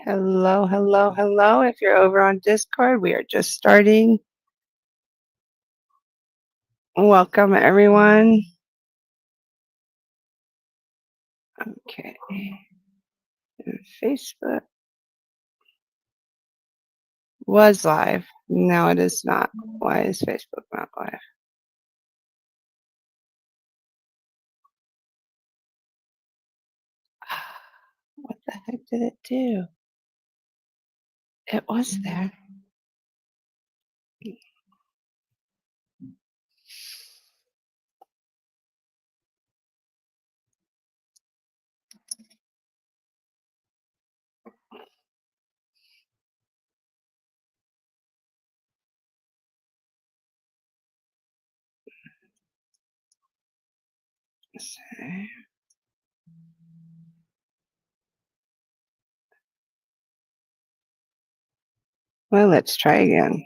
Hello, hello, hello. If you're over on Discord, we are just starting. Welcome, everyone. Okay. And Facebook was live. No, it is not. Why is Facebook not live? What the heck did it do? It was there. Okay. Well, let's try again.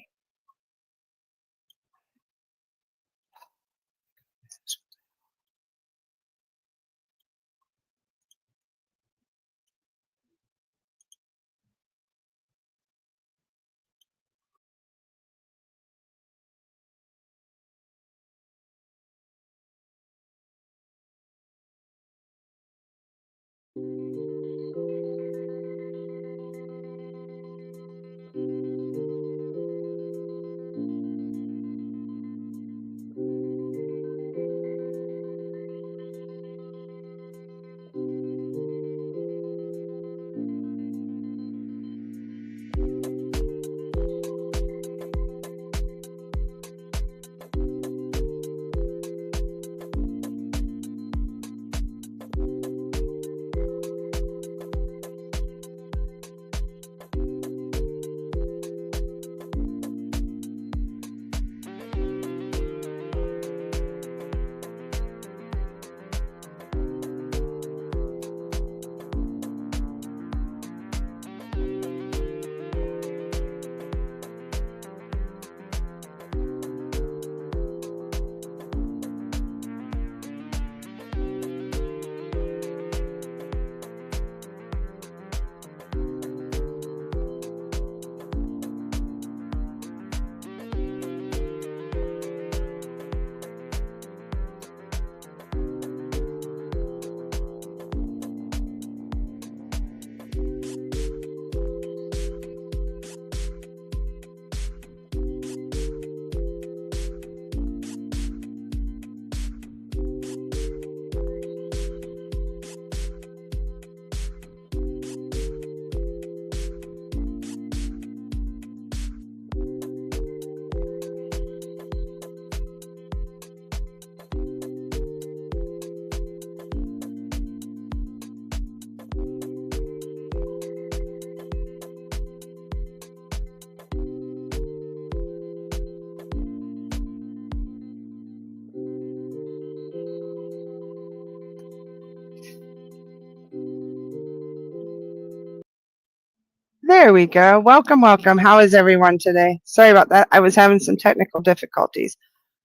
There we go. Welcome, welcome. How is everyone today? Sorry about that. I was having some technical difficulties.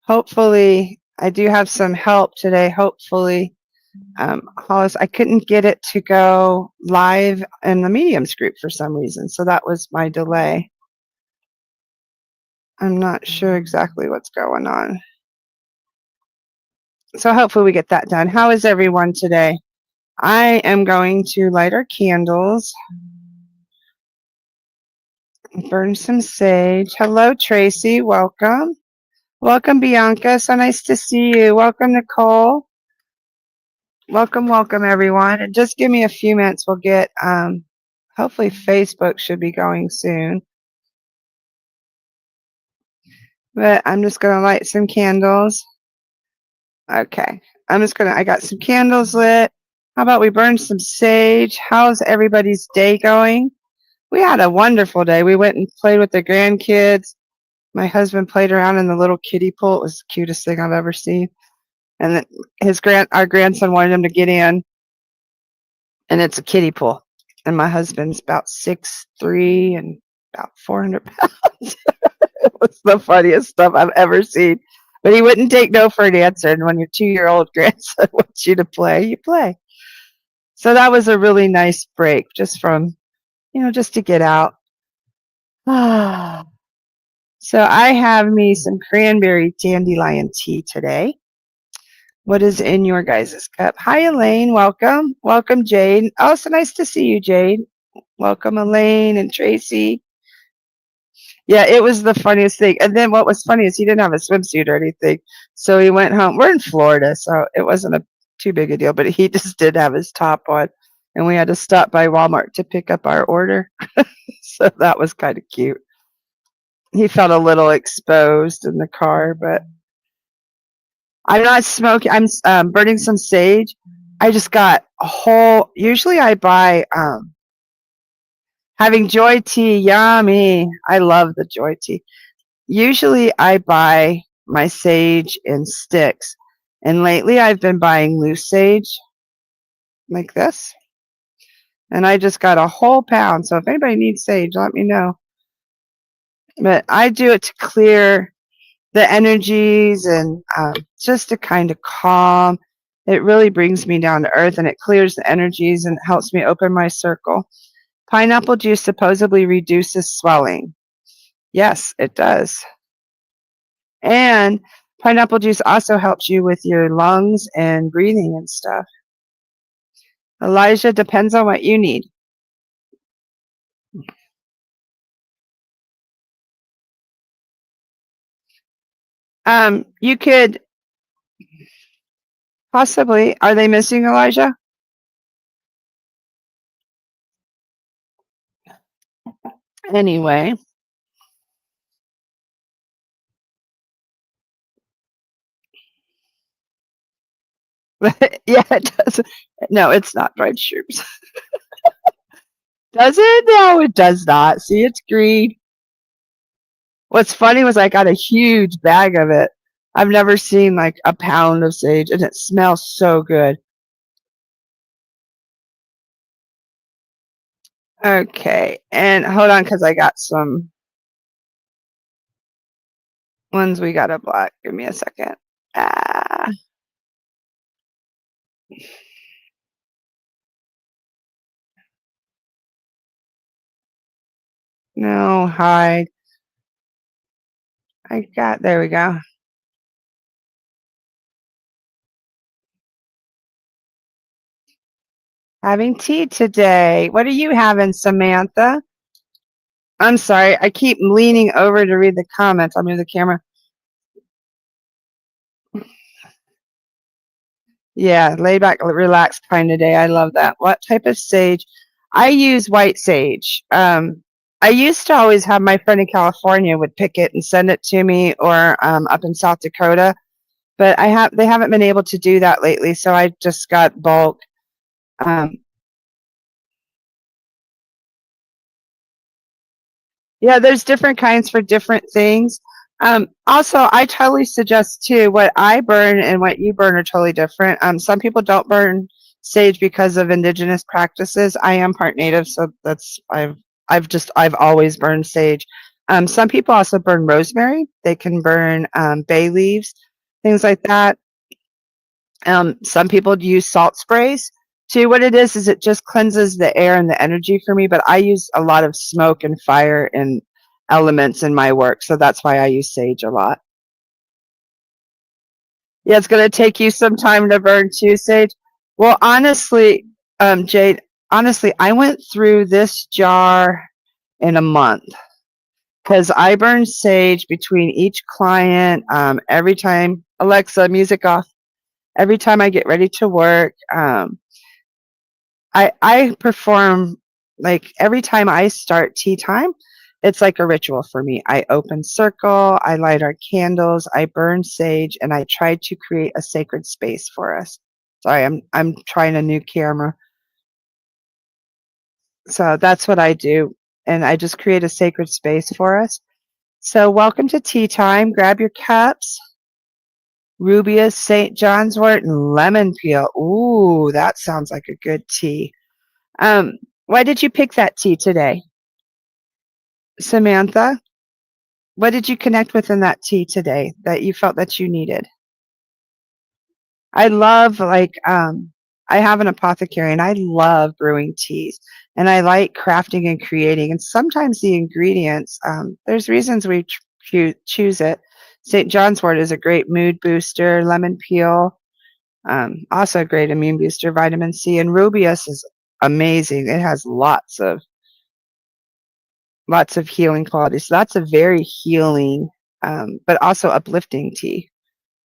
Hopefully, I do have some help today. Hopefully, Hollis, I couldn't get it to go live in the mediums group for some reason. So that was my delay. I'm not sure exactly what's going on. So hopefully we get that done. How is everyone today? I am going to light our candles. Burn some sage. Hello, Tracy. Welcome. Welcome, Bianca. So nice to see you. Welcome, Nicole. Welcome, welcome, everyone. And just give me a few minutes. We'll get, hopefully Facebook should be going soon. But I'm just going to light some candles. Okay. I got some candles lit. How about we burn some sage? How's everybody's day going? We had a wonderful day. We went and played with the grandkids. My husband played around in the little kiddie pool. It was the cutest thing I've ever seen. And then our grandson wanted him to get in, and it's a kiddie pool. And my husband's about 6'3" and about 400 pounds. It was the funniest stuff I've ever seen. But he wouldn't take no for an answer. And when your 2-year-old grandson wants you to play, you play. So that was a really nice break just from, just to get out. So I have me some cranberry dandelion tea today. What is in your guys' cup? Hi, Elaine. Welcome. Welcome, Jade. Oh, so nice to see you, Jade. Welcome, Elaine and Tracy. Yeah, it was the funniest thing. And then what was funny is he didn't have a swimsuit or anything. So he went home. We're in Florida, so it wasn't too big a deal, but he just did have his top on. And we had to stop by Walmart to pick up our order. So that was kind of cute. He felt a little exposed in the car, but I'm not smoking. I'm burning some sage. I just got a whole, usually I buy, having joy tea, yummy. I love the joy tea. Usually I buy my sage in sticks. And lately I've been buying loose sage like this. And I just got a whole pound. So if anybody needs sage, let me know. But I do it to clear the energies and just to kind of calm. It really brings me down to earth and it clears the energies and helps me open my circle. Pineapple juice supposedly reduces swelling. Yes, it does. And pineapple juice also helps you with your lungs and breathing and stuff. Elijah, depends on what you need. You could possibly, are they missing Elijah? Anyway. Yeah, it does. No, it's not dried shrooms. Does it? No, it does not. See, it's green. What's funny was I got a huge bag of it. I've never seen like a pound of sage, and it smells so good. Okay, and hold on, because I got some ones we got to block. Give me a second. No, hide. There we go. Having tea today. What are you having, Samantha? I'm sorry, I keep leaning over to read the comments. I'll move the camera. Yeah, laid back, relaxed kind of day. I love that. What type of sage? I use white sage. I used to always have my friend in California would pick it and send it to me, or up in South Dakota, but they haven't been able to do that lately. So I just got bulk. Yeah, there's different kinds for different things. Also, I totally suggest too, what I burn and what you burn are totally different. Some people don't burn sage because of indigenous practices. I am part native, so I've always burned sage. Some people also burn rosemary. They can burn bay leaves, things like that. Some people use salt sprays. See, what it is it just cleanses the air and the energy for me, but I use a lot of smoke and fire and elements in my work, so that's why I use sage a lot. Yeah, it's going to take you some time to burn too, sage. Well, honestly, Jade, honestly, I went through this jar in a month because I burn sage between each client. Every time, Alexa, music off. Every time I get ready to work, I perform, like every time I start tea time, it's like a ritual for me. I open circle, I light our candles, I burn sage, and I try to create a sacred space for us. Sorry, I'm trying a new camera. So that's what I do, and I just create a sacred space for us. So welcome to tea time. Grab your cups. Rubia, St. John's wort, and lemon peel. Ooh, that sounds like a good tea. Why did you pick that tea today? Samantha, what did you connect with in that tea today that you felt that you needed? I love I have an apothecary and I love brewing teas and I like crafting and creating and sometimes the ingredients there's reasons we choose it. St. John's wort is a great mood booster, lemon peel, also a great immune booster, vitamin C, and rubius is amazing. It has lots of healing qualities. So that's a very healing but also uplifting tea.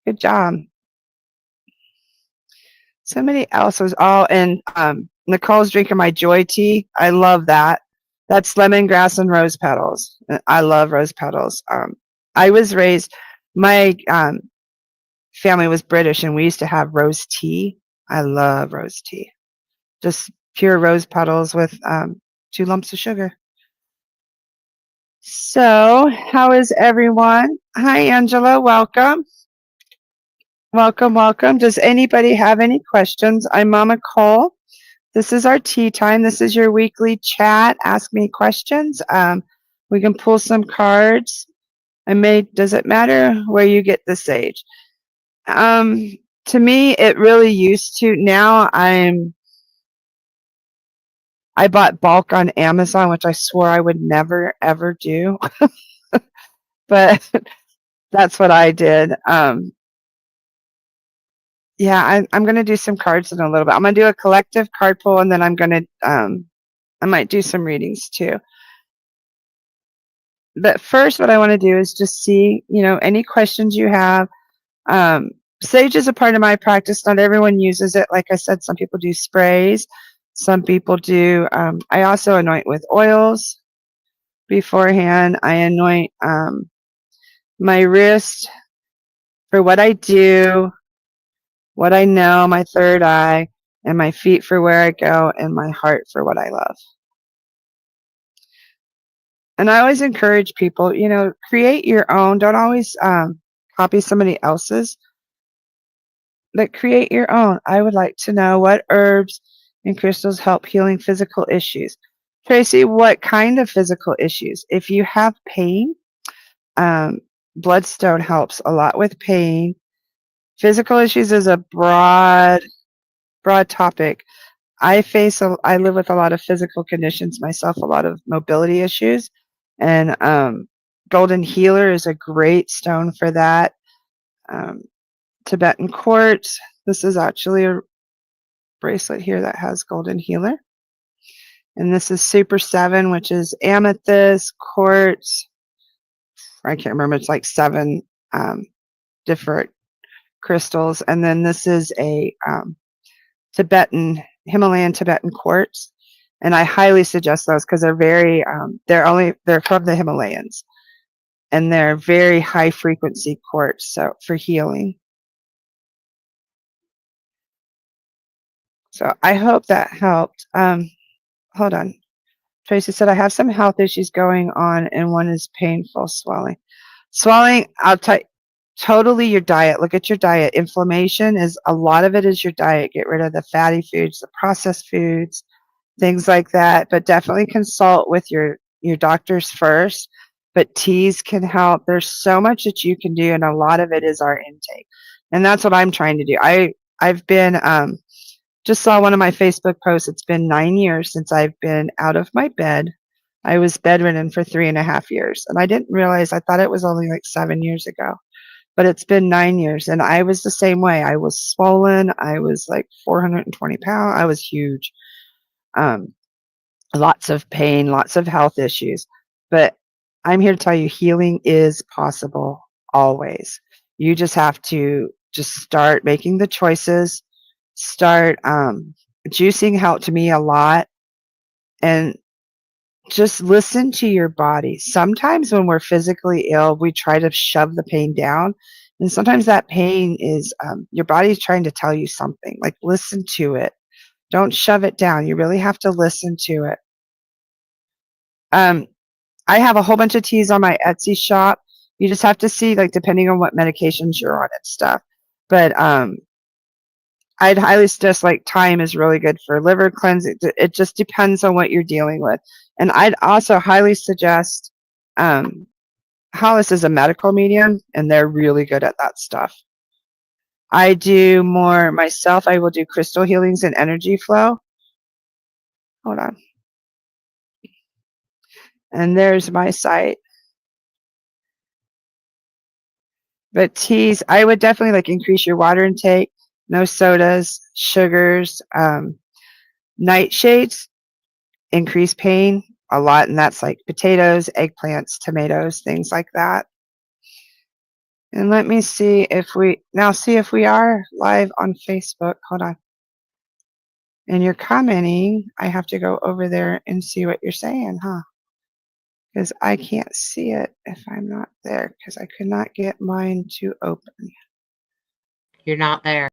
Good job. Somebody else was and Nicole's drinking my joy tea. I love that. That's lemongrass and rose petals. I love rose petals. I was raised, my family was British and we used to have rose tea. I love rose tea. Just pure rose petals with 2 lumps of sugar. So, how is everyone? Hi, Angela. Welcome. Welcome, welcome. Does anybody have any questions? I'm MamaCole. This is our tea time. This is your weekly chat. Ask me questions. We can pull some cards. Does it matter where you get the sage? To me, it really used to. Now I bought bulk on Amazon, which I swore I would never, ever do. But that's what I did. Yeah, I'm going to do some cards in a little bit. I'm going to do a collective card pull, and then I'm going to, I might do some readings too. But first, what I want to do is just see, any questions you have. Sage is a part of my practice. Not everyone uses it. Like I said, some people do sprays. Some people do. I also anoint with oils beforehand. I anoint my wrist for what I do, what I know, my third eye, and my feet for where I go, and my heart for what I love. And I always encourage people, create your own. Don't always copy somebody else's, but create your own. I would like to know what herbs and crystals help healing physical issues. Tracy, what kind of physical issues? If you have pain, bloodstone helps a lot with pain. Physical issues is a broad topic. I live with a lot of physical conditions myself, a lot of mobility issues, and golden healer is a great stone for that. Tibetan quartz. This is actually a bracelet here that has golden healer. And this is Super 7, which is amethyst, quartz. I can't remember. It's like 7 different crystals. And then this is a Himalayan Tibetan quartz. And I highly suggest those because they're very, they're from the Himalayas. And they're very high frequency quartz, so for healing. So I hope that helped. Hold on. Tracy said, I have some health issues going on, and one is painful swelling. Swelling, I'll tell you, totally your diet. Look at your diet. Inflammation a lot of it is your diet. Get rid of the fatty foods, the processed foods, things like that. But definitely consult with your doctors first. But teas can help. There's so much that you can do, and a lot of it is our intake. And that's what I'm trying to do. I've been just saw one of my Facebook posts. It's been 9 years since I've been out of my bed. I was bedridden for 3.5 years, and I didn't realize. I thought it was only like 7 years ago, but it's been 9 years, and I was the same way. I was swollen. I was like 420 pounds. I was huge. Lots of pain, lots of health issues, but I'm here to tell you healing is possible always. You just have to start making the choices. Start juicing helped me a lot, and just listen to your body. Sometimes when we're physically ill, we try to shove the pain down, and sometimes that pain is your body's trying to tell you something. Like, listen to it. Don't shove it down. You really have to listen to it. I have a whole bunch of teas on my Etsy shop. You just have to see, like, depending on what medications you're on and stuff. But I'd highly suggest like thyme is really good for liver cleansing. It just depends on what you're dealing with. And I'd also highly suggest Hollis is a medical medium, and they're really good at that stuff. I do more myself. I will do crystal healings and energy flow. Hold on. And there's my site. But teas, I would definitely like increase your water intake. No sodas, sugars, nightshades, increase pain a lot, and that's like potatoes, eggplants, tomatoes, things like that. And let me see if we are live on Facebook. Hold on. And you're commenting. I have to go over there and see what you're saying, huh? Because I can't see it if I'm not there, because I could not get mine to open. You're not there.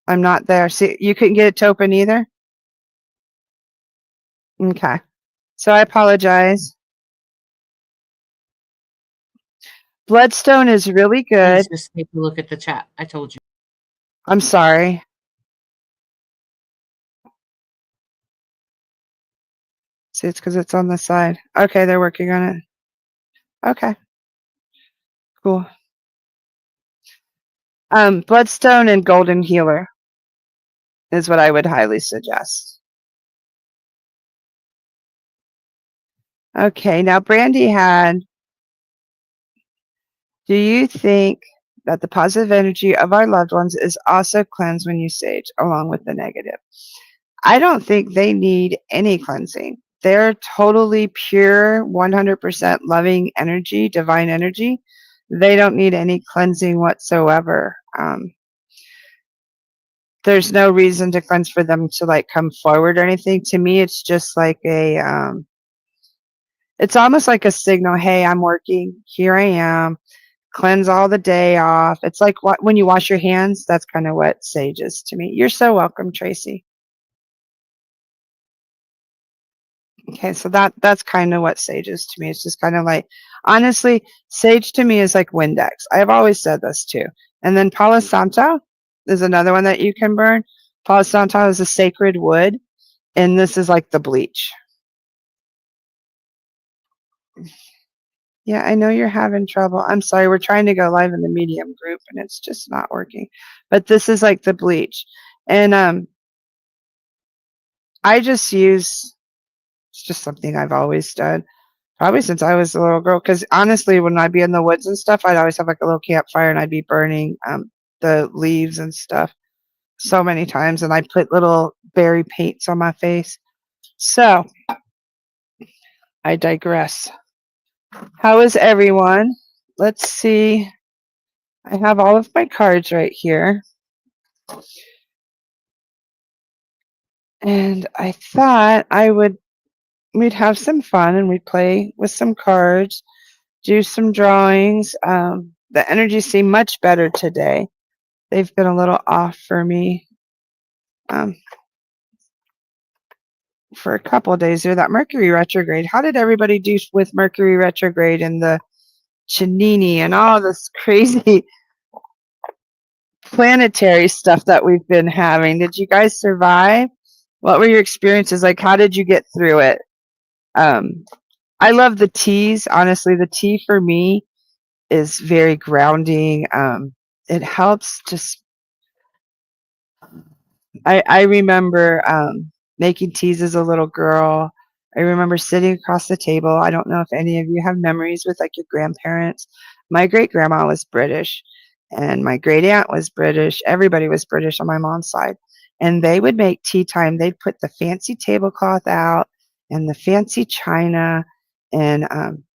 I'm not there. See, you couldn't get it to open either? Okay. So I apologize. Bloodstone is really good. Please just take a look at the chat. I told you. I'm sorry. See, it's because it's on the side. Okay, they're working on it. Okay. Cool. Bloodstone and Golden Healer is what I would highly suggest. Okay, now Brandy had, do you think that the positive energy of our loved ones is also cleansed when you sage, along with the negative? I don't think they need any cleansing. They're totally pure, 100% loving energy, divine energy. They don't need any cleansing whatsoever. There's no reason to cleanse for them to like come forward or anything. To me, it's just like it's almost like a signal. Hey, I'm working. Here I am. Cleanse all the day off. It's like when you wash your hands. That's kind of what sage is to me. You're so welcome, Tracy. Okay, so that's kind of what sage is to me. It's just kind of like, honestly, sage to me is like Windex. I've always said this too. And then Palo Santo is another one that you can burn. Palo Santo is a sacred wood, and this is like the bleach. Yeah, I know you're having trouble. I'm sorry. We're trying to go live in the medium group, and it's just not working. But this is like the bleach. And I just use, it's just something I've always done. Probably since I was a little girl, because honestly, when I'd be in the woods and stuff, I'd always have like a little campfire, and I'd be burning the leaves and stuff so many times, and I'd put little berry paints on my face. So, I digress. How is everyone? Let's see. I have all of my cards right here. And I thought we'd have some fun, and we'd play with some cards, do some drawings. The energies seem much better today. They've been a little off for me for a couple of days there. That Mercury retrograde. How did everybody do with Mercury retrograde and the Chenini and all this crazy planetary stuff that we've been having? Did you guys survive? What were your experiences like? How did you get through it? I love the teas. Honestly, the tea for me is very grounding. It helps just. I remember making teas as a little girl. I remember sitting across the table. I don't know if any of you have memories with like your grandparents. My great grandma was British, and my great aunt was British. Everybody was British on my mom's side. And they would make tea time. They'd put the fancy tablecloth out and the fancy china, and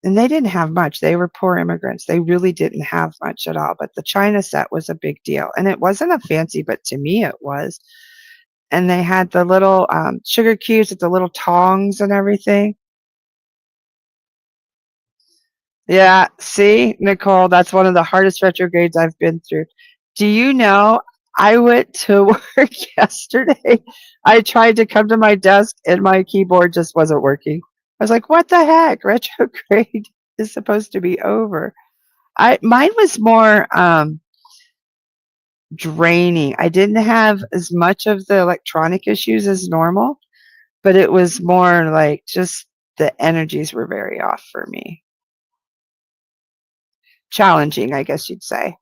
they didn't have much. They were poor immigrants. They really didn't have much at all. But the china set was a big deal, and it wasn't a fancy, but to me it was. And they had the little sugar cubes with the little tongs and everything. Yeah, see, Nicole, that's one of the hardest retrogrades I've been through. Do you know, I went to work yesterday. I tried to come to my desk and my keyboard just wasn't working. I was like, what the heck? Retrograde is supposed to be over. Mine was more draining. I didn't have as much of the electronic issues as normal, but it was more like just the energies were very off for me. Challenging, I guess you'd say.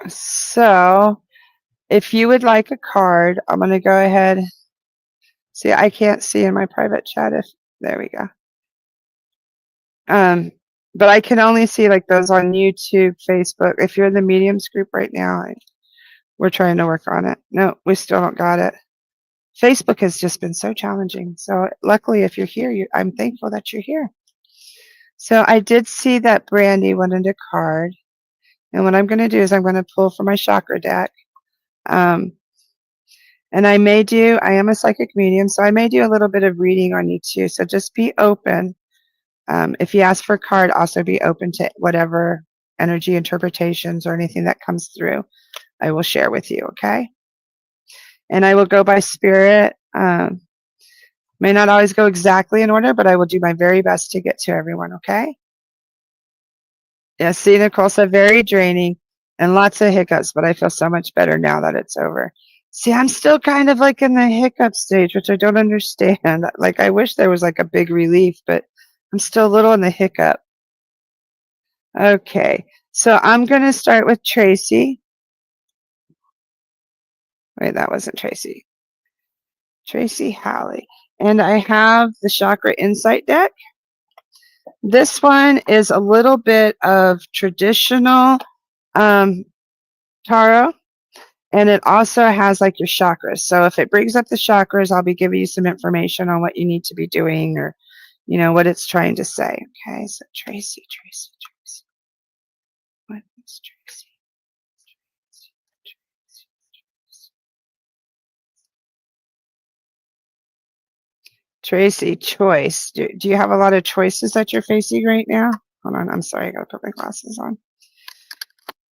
So if you would like a card, I'm going to go ahead. See, I can't see in my private chat if, there we go. But I can only see like those on YouTube, Facebook. If you're in the mediums group right now, we're trying to work on it. No, we still don't got it. Facebook has just been so challenging. So luckily, if you're here, I'm thankful that you're here. So I did see that Brandy wanted a card. And what I'm going to do is I'm going to pull from my chakra deck. And I am a psychic medium, so I may do a little bit of reading on you too. So just be open. If you ask for a card, also be open to whatever energy interpretations or anything that comes through. I will share with you, okay? And I will go by spirit. May not always go exactly in order, but I will do my very best to get to everyone, okay? Yes, see, Nicole said very draining and lots of hiccups, but I feel so much better now that it's over. See, I'm still kind of like in the hiccup stage, which I don't understand. Like, I wish there was like a big relief, but I'm still a little in the hiccup. Okay, so I'm going to start with Tracy. Wait, that wasn't Tracy. Tracy Halley. And I have the Chakra Insight deck. This one is a little bit of traditional tarot, and it also has like your chakras. So if it brings up the chakras, I'll be giving you some information on what you need to be doing, or what it's trying to say. Okay, so Tracy. What is Tracy? Tracy, choice. Do you have a lot of choices that you're facing right now? Hold on, I'm sorry, I gotta put my glasses on.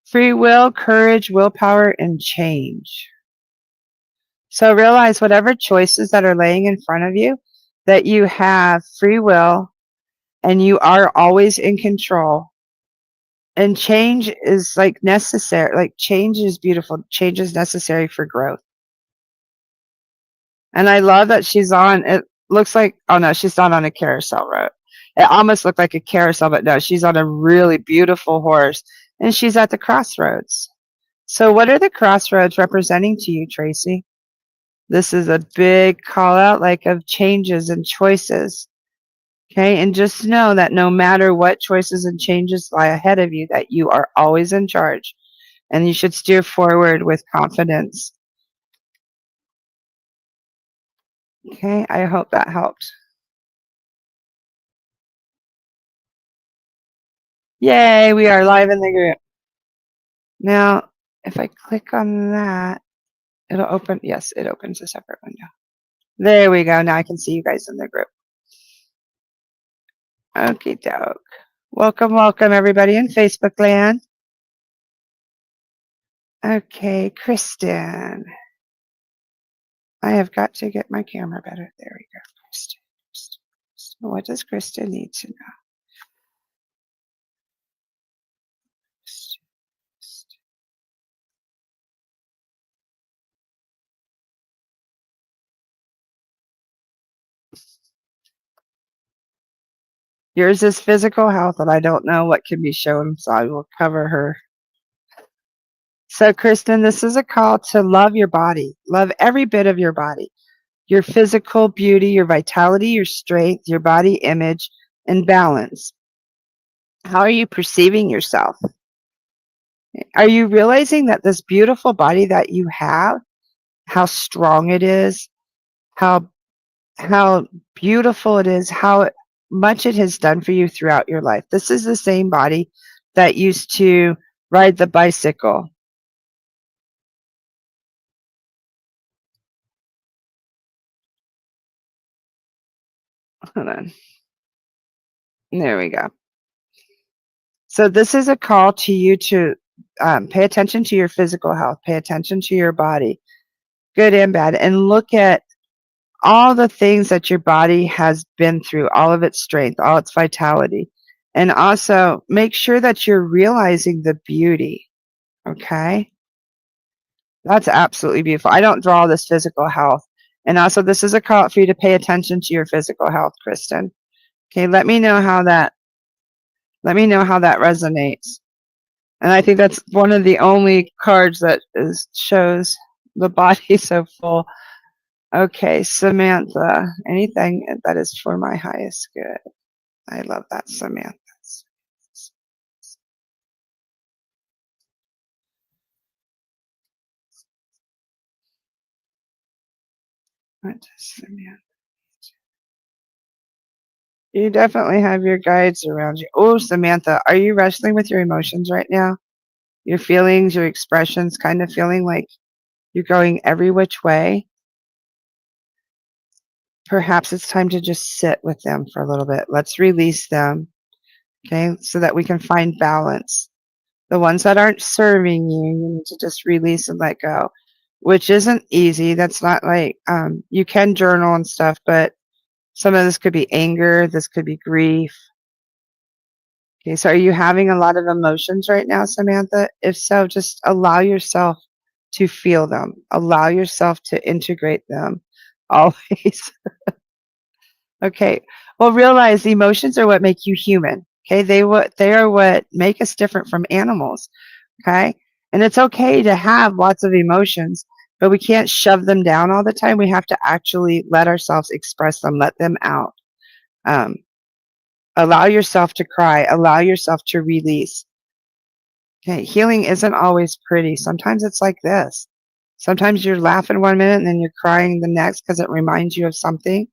Free will, courage, willpower, and change. So realize whatever choices that are laying in front of you, that you have free will and you are always in control. And change is like necessary. Like, change is beautiful. Change is necessary for growth. And I love that she's on, it looks like, oh no, she's not on a carousel road. It almost looked like a carousel, but no, she's on a really beautiful horse and she's at the crossroads. So what are the crossroads representing to you, Tracy? This is a big call out, like, of changes and choices. Okay, and just know that no matter what choices and changes lie ahead of you, that you are always in charge and you should steer forward with confidence. Okay, I hope that helped. Yay, we are live in the group. Now, if I click on that, it'll open. Yes, it opens a separate window. There we go. Now I can see you guys in the group. Okie doke. Welcome, everybody in Facebook land. Okay, Kristen. I have got to get my camera better. There we go. Kristen. What does Kristen need to know? Yours is physical health, and I don't know what can be shown, so I will cover her. So, Kristen, this is a call to love your body. Love every bit of your body. Your physical beauty, your vitality, your strength, your body image, and balance. How are you perceiving yourself? Are you realizing that this beautiful body that you have, how strong it is, how beautiful it is, how much it has done for you throughout your life? This is the same body that used to ride the bicycle. Hold on. There we go. So this is a call to you to pay attention to your physical health, pay attention to your body, good and bad, and look at all the things that your body has been through, all of its strength, all its vitality, And also make sure that you're realizing the beauty. Okay? That's absolutely beautiful. I don't draw this physical health. And also, this is a call for you to pay attention to your physical health, Kristen. Okay, let me know how that resonates. And I think that's one of the only cards that shows the body so full. Okay, Samantha, anything that is for my highest good. I love that, Samantha. What does Samantha? You definitely have your guides around you. Oh, Samantha, are you wrestling with your emotions right now? Your feelings, your expressions, kind of feeling like you're going every which way? Perhaps it's time to just sit with them for a little bit. Let's release them, okay, so that we can find balance. The ones that aren't serving you, you need to just release and let go, which isn't easy. That's not like you can journal and stuff, but some of this could be anger, this could be grief. Okay, so are you having a lot of emotions right now, Samantha? If so, just allow yourself to feel them. Allow yourself to integrate them always. Okay. Well, realize emotions are what make you human. Okay. They are what make us different from animals. Okay. And it's okay to have lots of emotions, but we can't shove them down all the time. We have to actually let ourselves express them, let them out. Um, Allow yourself to cry, allow yourself to release. Okay. Healing isn't always pretty. Sometimes it's like this. Sometimes you're laughing one minute and then you're crying the next because it reminds you of something.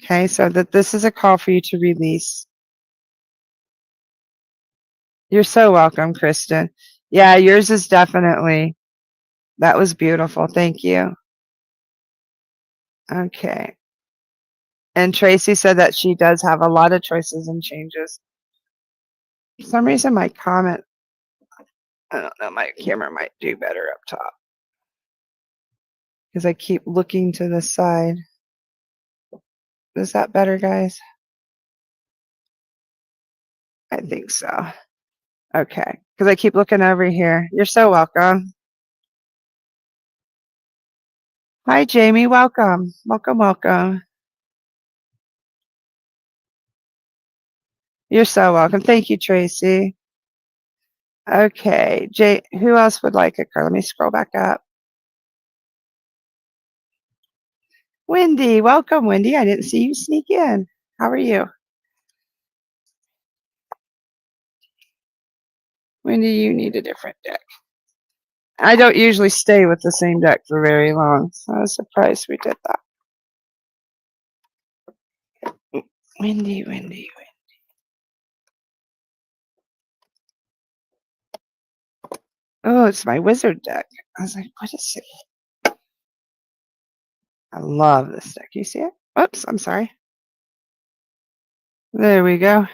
Okay. So that this is a call for you to release. You're so welcome, Kristen. Yeah, yours is definitely, that was beautiful. Thank you. Okay. And Tracy said that she does have a lot of choices and changes. For some reason, my comment, I don't know, my camera might do better up top because I keep looking to the side. Is that better, guys? I think so. Okay. Because I keep looking over here. You're so welcome. Hi, Jamie. Welcome. Welcome, welcome. You're so welcome. Thank you, Tracy. Okay. Jay, who else would like a card? Let me scroll back up. Wendy, welcome, Wendy. I didn't see you sneak in. How are you? Wendy, you need a different deck. I don't usually stay with the same deck for very long, so I was surprised we did that. Wendy, Wendy, Wendy. Oh, it's my wizard deck. I was like, what is it? I love this deck. You see it? Oops, I'm sorry. There we go.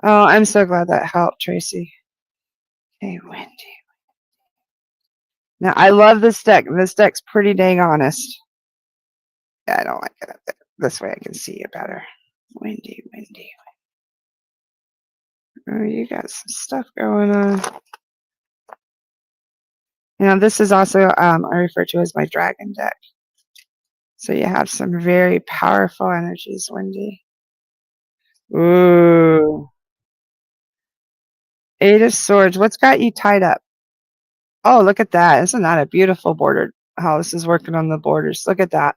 Oh, I'm so glad that helped, Tracy. Hey, Wendy. Now, I love this deck. This deck's pretty dang honest. Yeah, I don't like it up there. This way I can see you better. Wendy, Wendy. Oh, you got some stuff going on. Now, this is also, I refer to as my dragon deck. So you have some very powerful energies, Wendy. Ooh. Eight of Swords. What's got you tied up? Oh, look at that. Isn't that a beautiful border? How this is working on the borders. Look at that.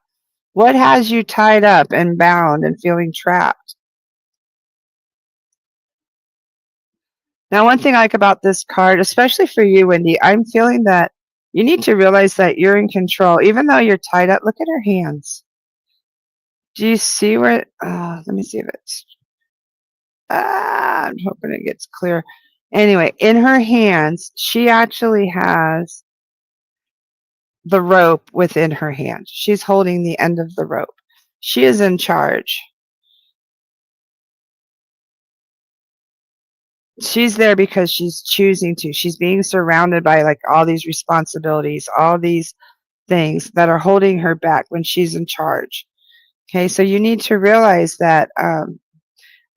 What has you tied up and bound and feeling trapped? Now, one thing I like about this card, especially for you, Wendy, I'm feeling that you need to realize that you're in control. Even though you're tied up, look at her hands. Do you see where? Let me see if it's. I'm hoping it gets clear. Anyway, in her hands, she actually has the rope within her hand. She's holding the end of the rope. She is in charge. She's there because she's choosing to. She's being surrounded by like all these responsibilities, all these things that are holding her back when she's in charge. Okay, so you need to realize that, are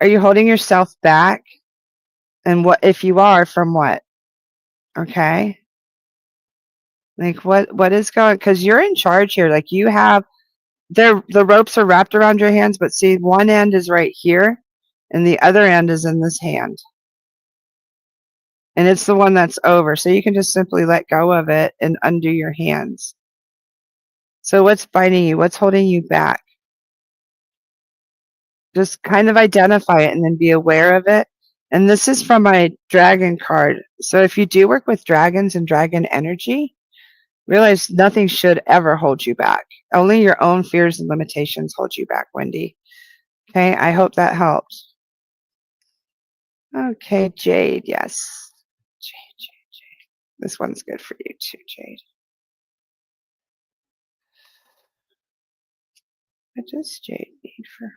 you holding yourself back? And what if you are, from what? Okay? Like what is going, cuz you're in charge here. Like you have the ropes are wrapped around your hands, but see, one end is right here and the other end is in this hand. And it's the one that's over. So you can just simply let go of it and undo your hands. So what's binding you? What's holding you back? Just kind of identify it and then be aware of it. And this is from my dragon card. So if you do work with dragons and dragon energy, realize nothing should ever hold you back. Only your own fears and limitations hold you back, Wendy. Okay, I hope that helps. Okay, Jade, yes. Jade. This one's good for you too, Jade. What does Jade need for her?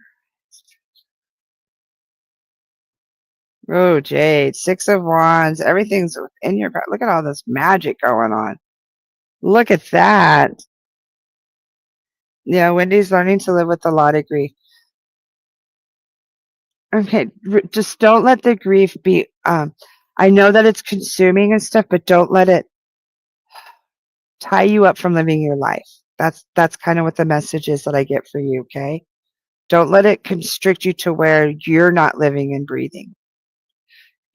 Oh, Jade, 6 of Wands. Everything's within your power. Look at all this magic going on. Look at that. Yeah, Wendy's learning to live with a lot of grief. Okay, just don't let the grief be, I know that it's consuming and stuff, but don't let it tie you up from living your life. That's kind of what the message is that I get for you, okay? Don't let it constrict you to where you're not living and breathing.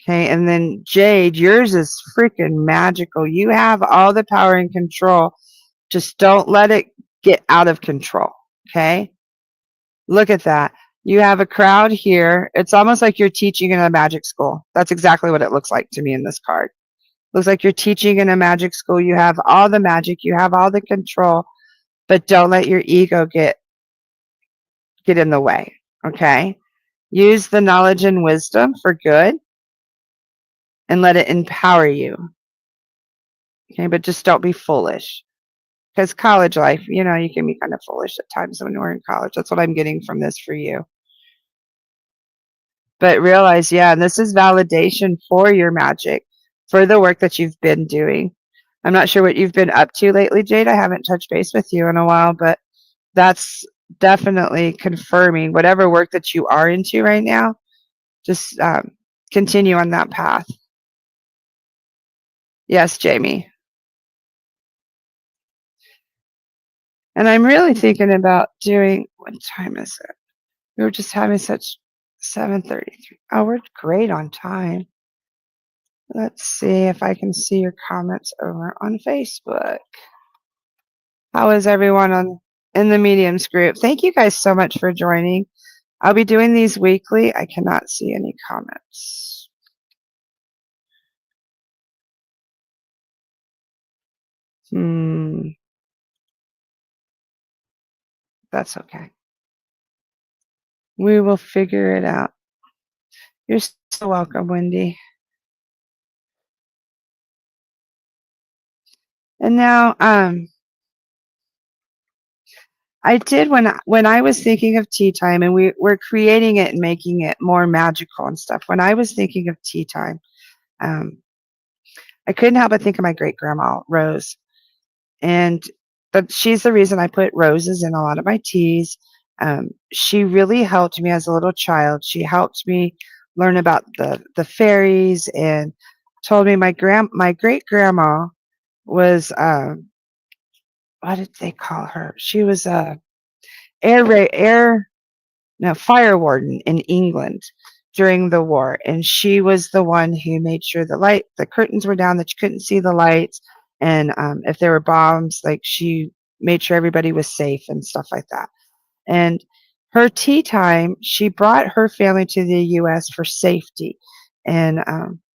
Okay, and then Jade, yours is freaking magical. You have all the power and control. Just don't let it get out of control, okay? Look at that. You have a crowd here. It's almost like you're teaching in a magic school. That's exactly what it looks like to me in this card. Looks like you're teaching in a magic school. You have all the magic. You have all the control, but don't let your ego get in the way, okay? Use the knowledge and wisdom for good and let it empower you, okay? But just don't be foolish, because college life, you can be kind of foolish at times when we're in college. That's what I'm getting from this for you. But realize, yeah, and this is validation for your magic, for the work that you've been doing. I'm not sure what you've been up to lately, Jade. I haven't touched base with you in a while, but that's definitely confirming whatever work that you are into right now. Just continue on that path. Yes, Jamie. And I'm really thinking about doing, what time is it? We were just having such 7:33. Oh, we're great on time. Let's see if I can see your comments over on Facebook. How is everyone in the mediums group? Thank you guys so much for joining. I'll be doing these weekly. I cannot see any comments. That's okay. We will figure it out. You're so welcome, Wendy. And now, I did when I was thinking of tea time, and we're creating it and making it more magical and stuff. When I was thinking of tea time, I couldn't help but think of my great grandma Rose, and she's the reason I put roses in a lot of my teas. She really helped me as a little child. She helped me learn about the fairies, and told me my great grandma was what did they call her? She was a fire warden in England during the war, and she was the one who made sure the curtains were down, that you couldn't see the lights, and if there were bombs, like, she made sure everybody was safe and stuff like that. And her tea time, she brought her family to the U.S. for safety and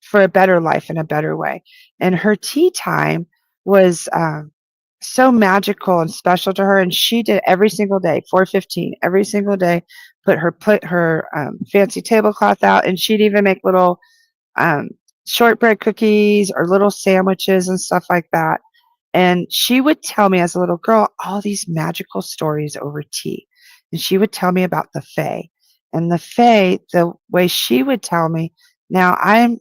for a better life in a better way. And her tea time was so magical and special to her, and she did every single day, 4:15 every single day. Put her fancy tablecloth out, and she'd even make little shortbread cookies or little sandwiches and stuff like that. And she would tell me as a little girl all these magical stories over tea. And she would tell me about the Fae. And the Fae, the way she would tell me, now I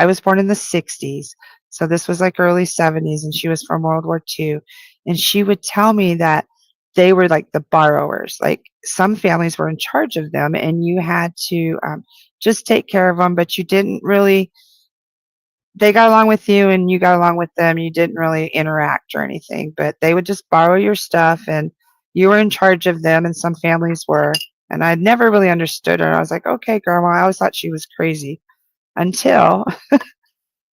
was born in the 60s. So this was like early 70s, and she was from World War II. And she would tell me that they were like the borrowers. Like some families were in charge of them, and you had to just take care of them, but you didn't really, they got along with you and you got along with them. You didn't really interact or anything, but they would just borrow your stuff and you were in charge of them, and some families were. And I'd never really understood her. I was like, okay, grandma. I always thought she was crazy until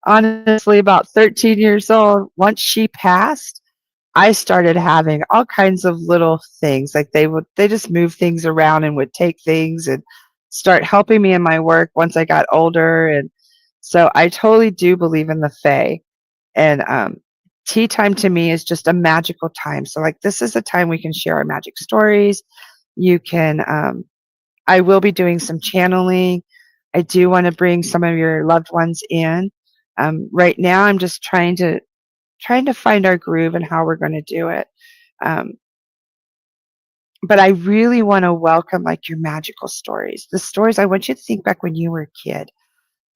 honestly about 13 years old, once she passed, I started having all kinds of little things. Like they just move things around and would take things and start helping me in my work once I got older. And so I totally do believe in the Fae. And tea time to me is just a magical time. So like this is a time we can share our magic stories. You can I will be doing some channeling. I do want to bring some of your loved ones in. Right now I'm just trying to find our groove and how we're going to do it. Um, but I really want to welcome like your magical stories. The stories, I want you to think back when you were a kid,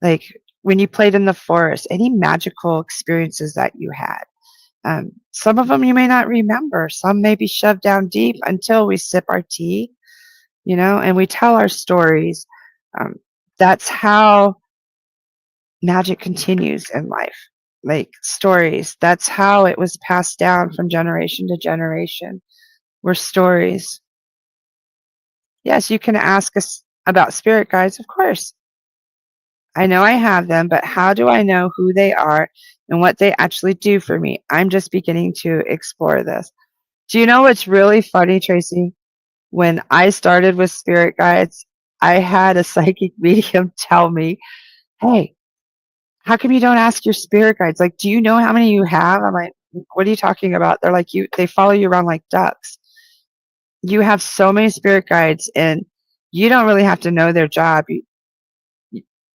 like when you played in the forest, any magical experiences that you had. Some of them you may not remember. Some may be shoved down deep until we sip our tea, and we tell our stories. That's how magic continues in life, like stories. That's how it was passed down from generation to generation, were stories. Yes, you can ask us about spirit guides, of course. I know I have them, but how do I know who they are and what they actually do for me? I'm just beginning to explore this. Do you know what's really funny, Tracy? When I started with spirit guides, I had a psychic medium tell me, hey, how come you don't ask your spirit guides? Like, do you know how many you have? I'm like, what are you talking about? They're like, they follow you around like ducks. You have so many spirit guides, and you don't really have to know their job.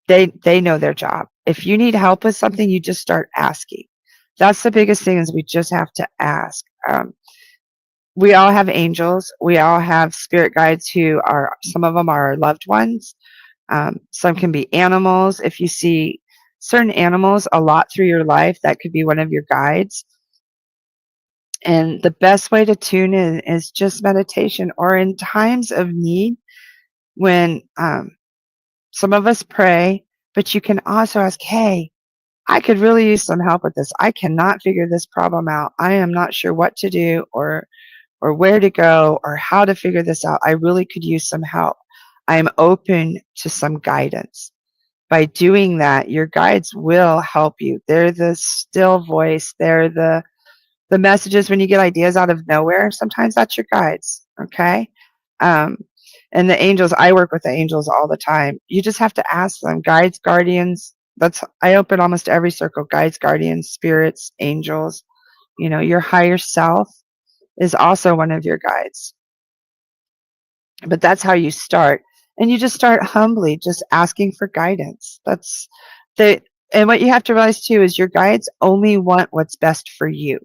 They know their job. If you need help with something, you just start asking. That's the biggest thing, is we just have to ask. We all have angels. We all have spirit guides who are, some of them are our loved ones. Some can be animals. If you see certain animals a lot through your life, that could be one of your guides. And the best way to tune in is just meditation, or in times of need when some of us pray, but you can also ask, hey, I could really use some help with this. I cannot figure this problem out. I am not sure what to do or where to go or how to figure this out. I really could use some help. I am open to some guidance. By doing that, your guides will help you. They're the still voice. They're the messages when you get ideas out of nowhere. Sometimes that's your guides. Okay. And the angels, I work with the angels all the time. You just have to ask them. Guides, guardians. I open almost every circle. Guides, guardians, spirits, angels. Your higher self is also one of your guides. But that's how you start. And you just start humbly, just asking for guidance. And what you have to realize too is your guides only want what's best for you.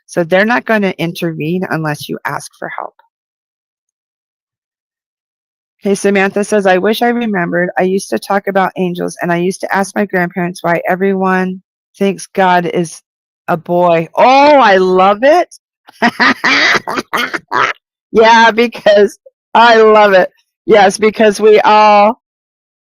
So they're not going to intervene unless you ask for help. Okay, Samantha says, I wish I remembered. I used to talk about angels, and I used to ask my grandparents why everyone thinks God is a boy. Oh, I love it. Yeah, because I love it. Yes, because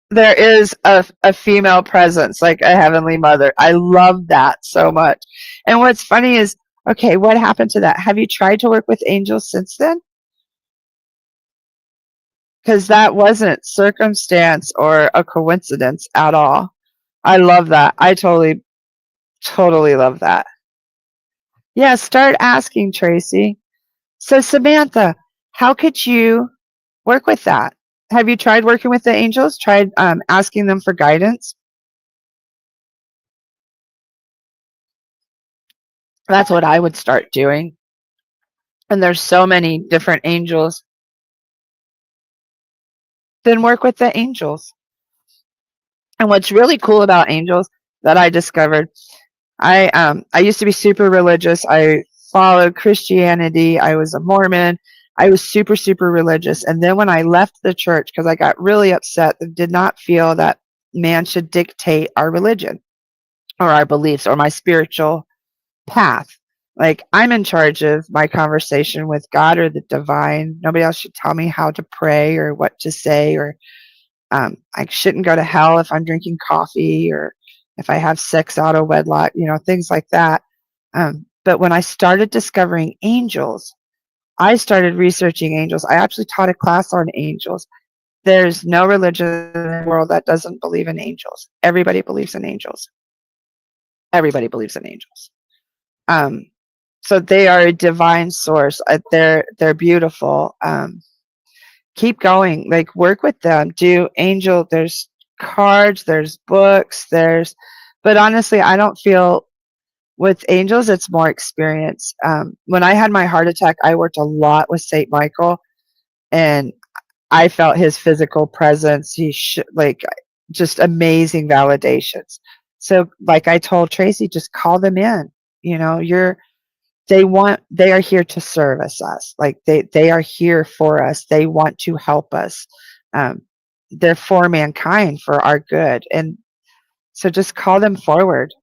there is a female presence, like a heavenly mother. I love that so much. And what's funny is, okay, what happened to that? Have you tried to work with angels since then? Because that wasn't circumstance or a coincidence at all. I love that. I totally, totally love that. Yeah, start asking, Tracy. So, Samantha, how could you work with that? Have you tried working with the angels? Tried asking them for guidance? That's what I would start doing. And there's so many different angels. Then work with the angels. And what's really cool about angels that I discovered, I used to be super religious. I followed Christianity. I was a Mormon. I was super, super religious. And then when I left the church, because I got really upset, and did not feel that man should dictate our religion or our beliefs or my spiritual path. Like, I'm in charge of my conversation with God or the divine. Nobody else should tell me how to pray or what to say, or I shouldn't go to hell if I'm drinking coffee or if I have sex out of wedlock, things like that. But when I started discovering angels, I started researching angels. I actually taught a class on angels. There's no religion in the world that doesn't believe in angels. Everybody believes in angels. Everybody believes in angels. So they are a divine source. They're beautiful. Keep going. Like, work with them. Do angel. There's cards. There's books. But honestly, I don't feel with angels. It's more experience. When I had my heart attack, I worked a lot with Saint Michael, and I felt his physical presence. Like, just amazing validations. So, like I told Tracy, just call them in. They are here to service us. Like, they are here for us. They want to help us. Um, they're for mankind, for our good. And so just call them forward.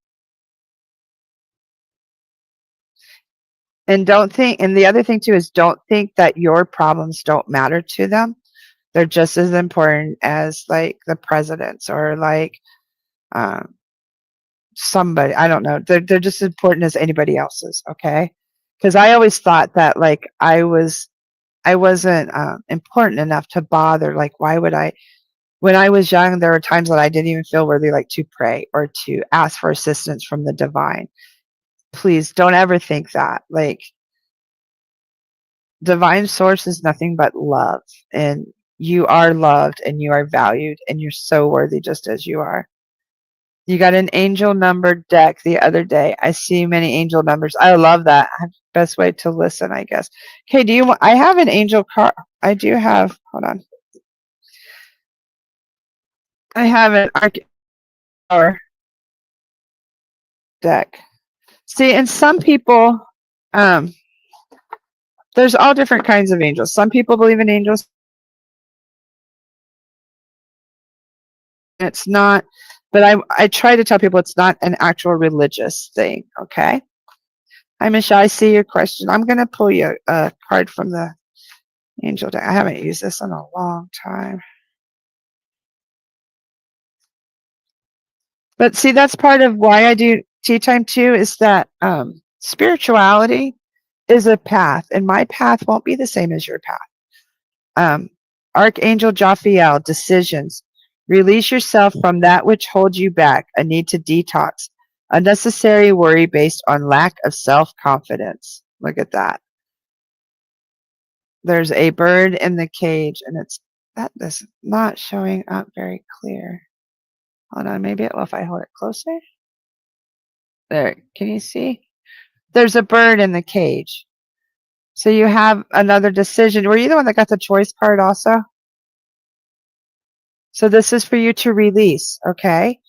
And the other thing too is, don't think that your problems don't matter to them. They're just as important as, like, the presidents, or like um, somebody. I don't know. They're just as important as anybody else's. Okay, because I always thought that, like, I wasn't important enough to bother. Like, why would I? When I was young, there were times that I didn't even feel worthy, like, to pray or to ask for assistance from the divine. Please don't ever think that. Like, divine source is nothing but love, and you are loved, and you are valued, and you're so worthy just as you are. You got an angel number deck the other day. I see many angel numbers. I love that. Best way to listen, I guess. Okay, I have an angel card. I do have, hold on. I have an Archangel deck. See, and some people, there's all different kinds of angels. Some people believe in angels. It's not, but I try to tell people it's not an actual religious thing, okay? Hi, Michelle, I see your question. I'm going to pull you a card from the angel deck. I haven't used this in a long time. But see, that's part of why I do tea time too, is that spirituality is a path, and my path won't be the same as your path. Archangel Jophiel, decisions. Release yourself from that which holds you back, a need to detox, unnecessary worry based on lack of self-confidence. Look at that. There's a bird in the cage, and that is not showing up very clear. Hold on, maybe if I hold it closer. There, can you see? There's a bird in the cage. So you have another decision. Were you the one that got the choice card also? So this is for you to release, okay?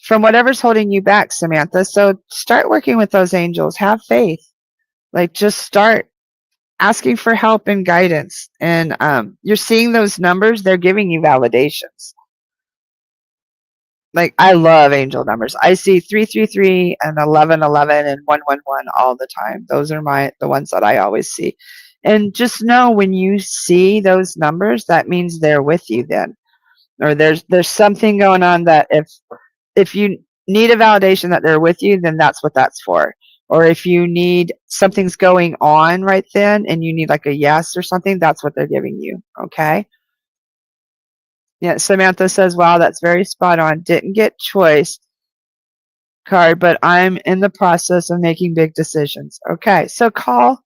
From whatever's holding you back, Samantha. So start working with those angels. Have faith. Like, just start asking for help and guidance. And you're seeing those numbers. They're giving you validations. Like, I love angel numbers. I see 333 and 1111 and 111 all the time. Those are the ones that I always see. And just know, when you see those numbers, that means they're with you then. Or there's something going on, that if you need a validation that they're with you, then that's what that's for. Or if you need, something's going on right then and you need like a yes or something, that's what they're giving you. Okay. Yeah, Samantha says, wow, that's very spot on. Didn't get choice card, but I'm in the process of making big decisions. Okay, so call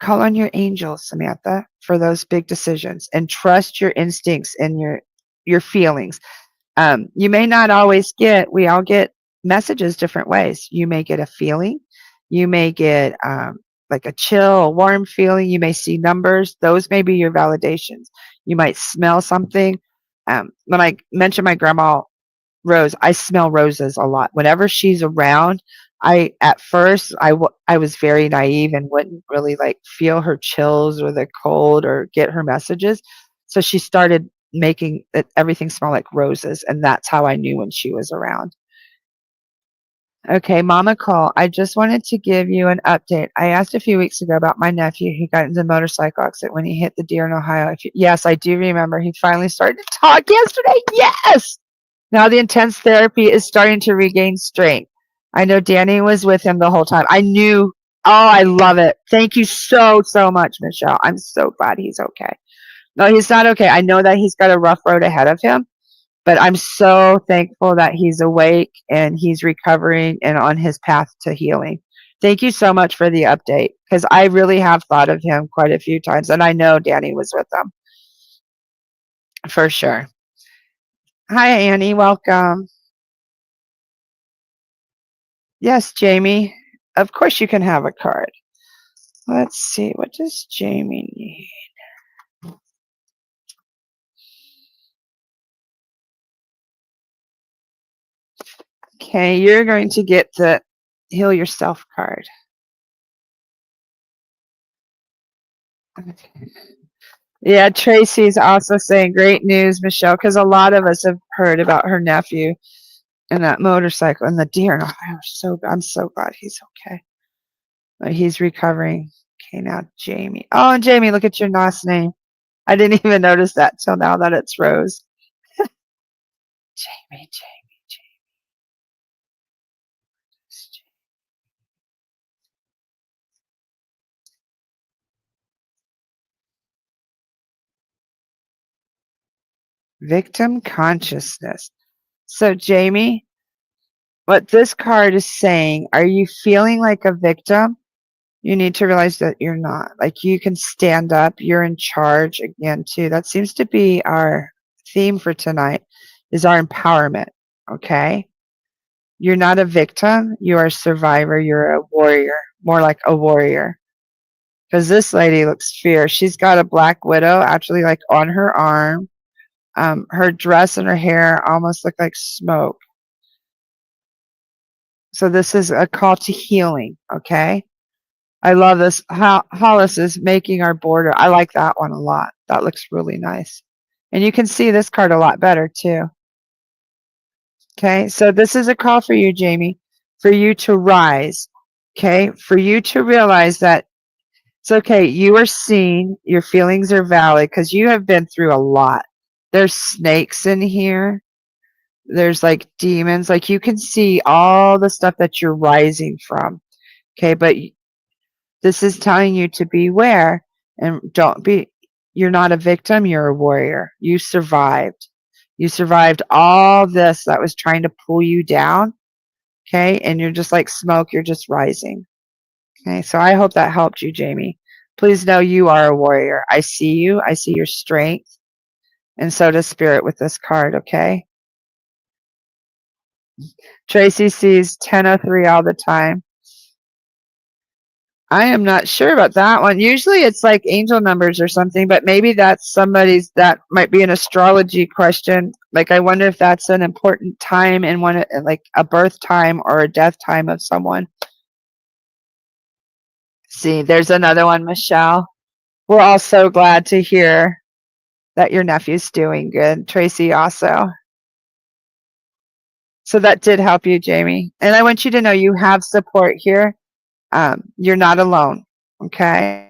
on your angels, Samantha, for those big decisions, and trust your instincts and your feelings. You may not always we all get messages different ways. You may get a feeling. You may get like a chill, a warm feeling. You may see numbers. Those may be your validations. You might smell something. When I mentioned my grandma Rose, I smell roses a lot. Whenever she's around, at first I was very naive and wouldn't really like feel her chills or the cold or get her messages. So she started making everything smell like roses, and that's how I knew when she was around. Okay, MamaCole, I just wanted to give you an update. I asked a few weeks ago about my nephew who got into a motorcycle accident when he hit the deer in Ohio. Yes, I do remember. He finally started to talk yesterday. Yes! Now the intense therapy is starting to regain strength. I know Danny was with him the whole time. I knew. Oh, I love it. Thank you so, so much, Michelle. I'm so glad he's okay. No, he's not okay. I know that he's got a rough road ahead of him. But I'm so thankful that he's awake and he's recovering and on his path to healing. Thank you so much for the update because I really have thought of him quite a few times. And I know Danny was with them for sure. Hi, Annie. Welcome. Yes, Jamie. Of course you can have a card. Let's see. What does Jamie need? Okay, you're going to get the Heal Yourself card. Okay. Yeah, Tracy's also saying great news, Michelle, because a lot of us have heard about her nephew and that motorcycle and the deer. And I'm so glad he's okay. But he's recovering. Okay, now Jamie. Oh, and Jamie, look at your last name. I didn't even notice that till now that it's Rose. Jamie. Victim consciousness. So, Jamie, what this card is saying, are you feeling like a victim? You need to realize that you're not. Like, you can stand up. You're in charge again, too. That seems to be our theme for tonight, is our empowerment, okay? You're not a victim. You are a survivor. You're a warrior, more like a warrior. Because this lady looks fierce. She's got a black widow actually like on her arm. Her dress and her hair almost look like smoke. So this is a call to healing, okay? I love this. Hollis is making our border. I like that one a lot. That looks really nice. And you can see this card a lot better too. Okay, so this is a call for you, Jamie, for you to rise, okay? For you to realize that it's okay. You are seen. Your feelings are valid because you have been through a lot. There's snakes in here. There's like demons. Like you can see all the stuff that you're rising from, okay? But this is telling you to beware and don't be, you're not a victim. You're a warrior. You survived. You survived all this that was trying to pull you down. Okay. And you're just like smoke. You're just rising. Okay. So I hope that helped you, Jamie. Please know you are a warrior. I see you. I see your strength. And so does Spirit with this card. Okay. Tracy sees 1003 all the time. I am not sure about that one. Usually it's like angel numbers or something, but maybe that's somebody's, that might be an astrology question. Like, I wonder if that's an important time in one, like a birth time or a death time of someone. See, there's another one, Michelle. We're all so glad to hear that your nephew's doing good. Tracy also. So that did help you, Jamie. And I want you to know you have support here. You're not alone. Okay.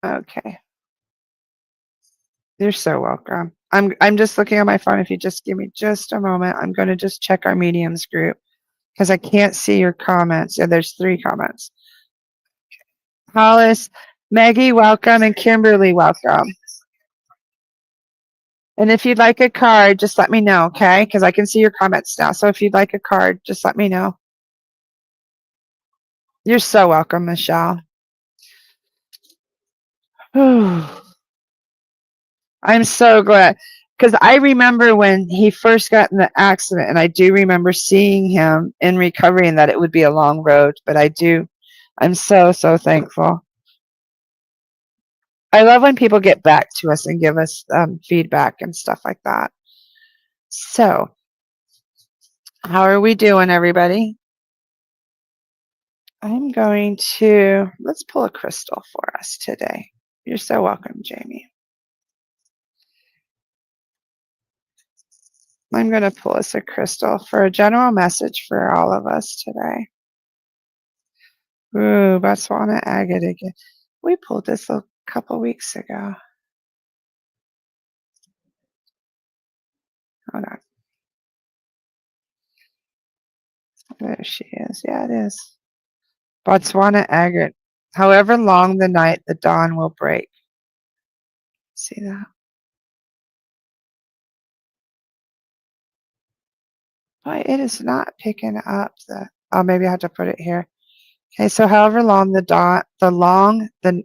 Okay. You're so welcome. I'm just looking at my phone. If you just give me just a moment, I'm going to just check our mediums group because I can't see your comments. Yeah, there's 3 comments. Hollis, Maggie, welcome, and Kimberly, welcome. And if you'd like a card, just let me know, okay? Because I can see your comments now. So if you'd like a card, just let me know. You're so welcome, Michelle. I'm so glad. Because I remember when he first got in the accident, and I do remember seeing him in recovery and that it would be a long road. But I I'm so, so thankful. I love when people get back to us and give us feedback and stuff like that. So, how are we doing, everybody? I'm going to, let's pull a crystal for us today. You're so welcome, Jamie. I'm going to pull us a crystal for a general message for all of us today. Ooh, Botswana agate again. We pulled this a couple weeks ago. Hold on. There she is. Yeah, it is. Botswana agate. However long the night, the dawn will break. See that? Boy, it is not picking up the. Oh, maybe I have to put it here. Okay, so however long the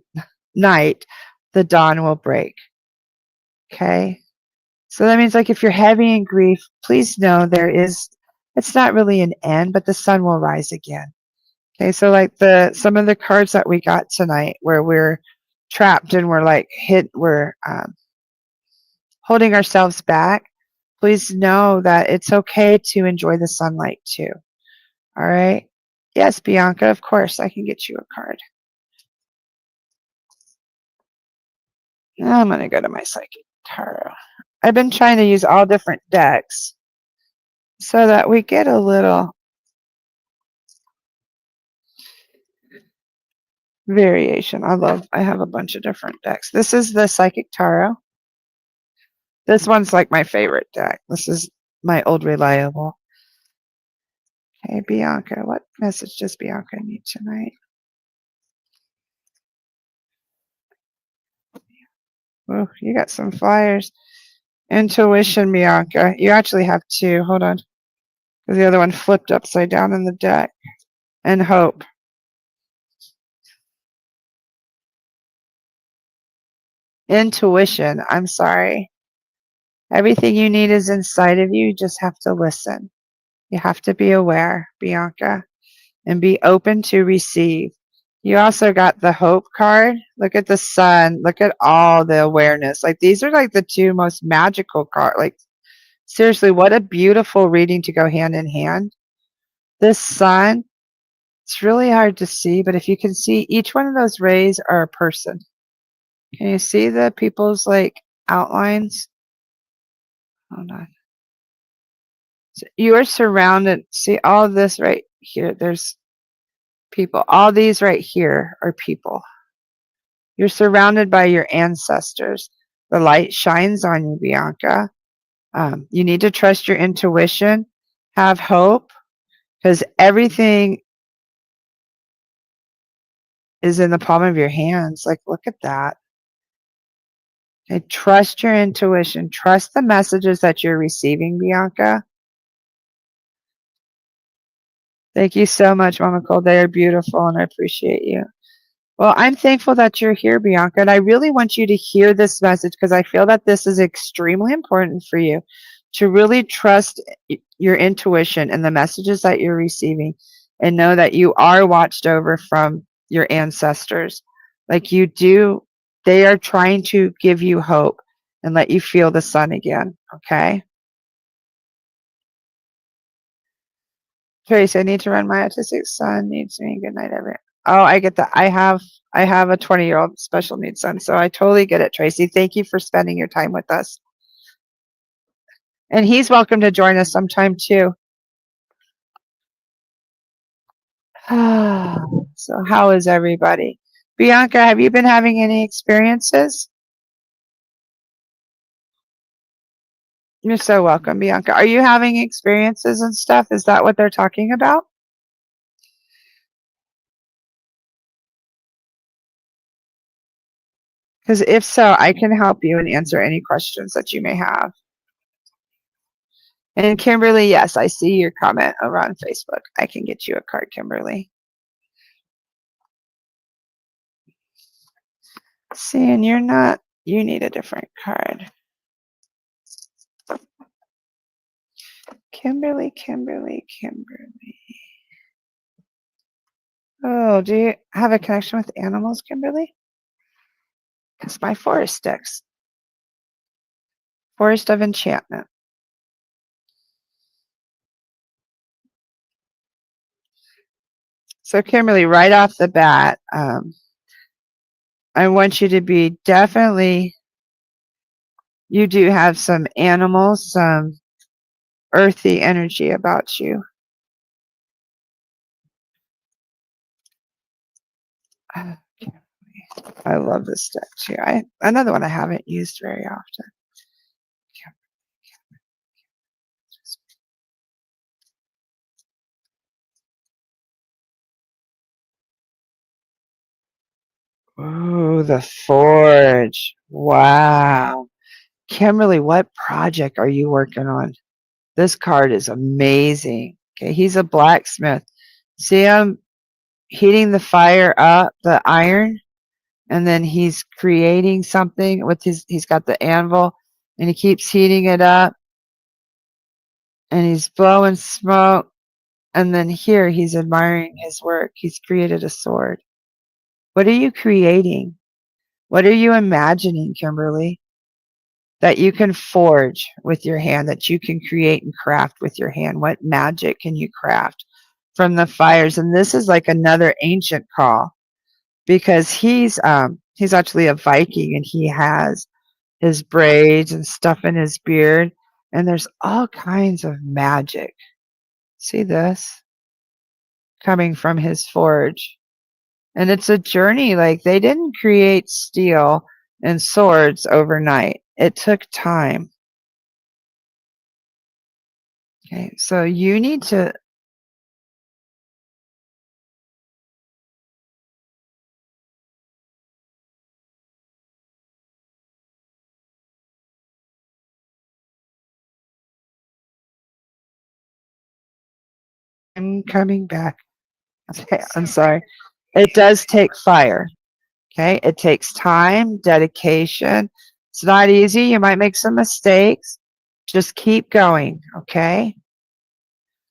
night, the dawn will break. Okay, so that means like if you're heavy in grief, please know it's not really an end, but the sun will rise again. Okay, so like some of the cards that we got tonight where we're trapped and we're holding ourselves back, please know that it's okay to enjoy the sunlight too. All right. Yes, Bianca, of course, I can get you a card. I'm going to go to my Psychic Tarot. I've been trying to use all different decks so that we get a little variation. I have a bunch of different decks. This is the Psychic Tarot. This one's like my favorite deck. This is my old reliable. Okay, Bianca, what message does Bianca need tonight? Oh, you got some flyers. Intuition, Bianca. You actually have two. Hold on. Because the other one flipped upside down in the deck. And hope. Intuition. I'm sorry. Everything you need is inside of you. You just have to listen. You have to be aware, Bianca, and be open to receive. You also got the hope card. Look at the sun. Look at all the awareness. Like these are like the two most magical cards. Like seriously, what a beautiful reading to go hand in hand. This sun, it's really hard to see, but if you can see, each one of those rays are a person. Can you see the people's like outlines? Hold on. So you are surrounded. See all of this right here. There's people. All these right here are people. You're surrounded by your ancestors. The light shines on you, Bianca. You need to trust your intuition. Have hope, because everything is in the palm of your hands. Like, look at that. Okay, trust your intuition. Trust the messages that you're receiving, Bianca. Thank you so much, MamaCole. They are beautiful, and I appreciate you. Well, I'm thankful that you're here, Bianca, and I really want you to hear this message because I feel that this is extremely important for you to really trust your intuition and the messages that you're receiving and know that you are watched over from your ancestors. Like you do, they are trying to give you hope and let you feel the sun again, okay? Trace, I need to run. My autistic son needs me. Good night, everyone. Oh, I get that. I have a 20-year-old special needs son, so I totally get it, Tracy. Thank you for spending your time with us. And he's welcome to join us sometime too. So how is everybody? Bianca, have you been having any experiences? You're so welcome, Bianca. Are you having experiences and stuff? Is that what they're talking about? Because if so, I can help you and answer any questions that you may have. And Kimberly, yes, I see your comment over on Facebook. I can get you a card, Kimberly. See, and you need a different card. Kimberly. Oh, do you have a connection with animals, Kimberly? Because my forest sticks. Forest of enchantment. So, Kimberly, right off the bat, I want you to be definitely, you do have some animals, some earthy energy about you. Okay. I love this deck too. Another one I haven't used very often. Oh, the forge. Wow. Kimberly, what project are you working on? This card is amazing. Okay, he's a blacksmith. See him heating the fire up, the iron, and then he's creating something with he's got the anvil and he keeps heating it up and he's blowing smoke. And then here he's admiring his work. He's created a sword. What are you creating? What are you imagining, Kimberly? That you can forge with your hand, that you can create and craft with your hand. What magic can you craft from the fires? And this is like another ancient call because he's actually a Viking and he has his braids and stuff in his beard, and there's all kinds of magic. See this coming from his forge. And it's a journey. Like they didn't create steel and swords overnight. It took time. Okay, so you need to I'm coming back. Okay, I'm sorry. It does take fire. Okay, it takes time, dedication. It's not easy. You might make some mistakes. Just keep going. Okay.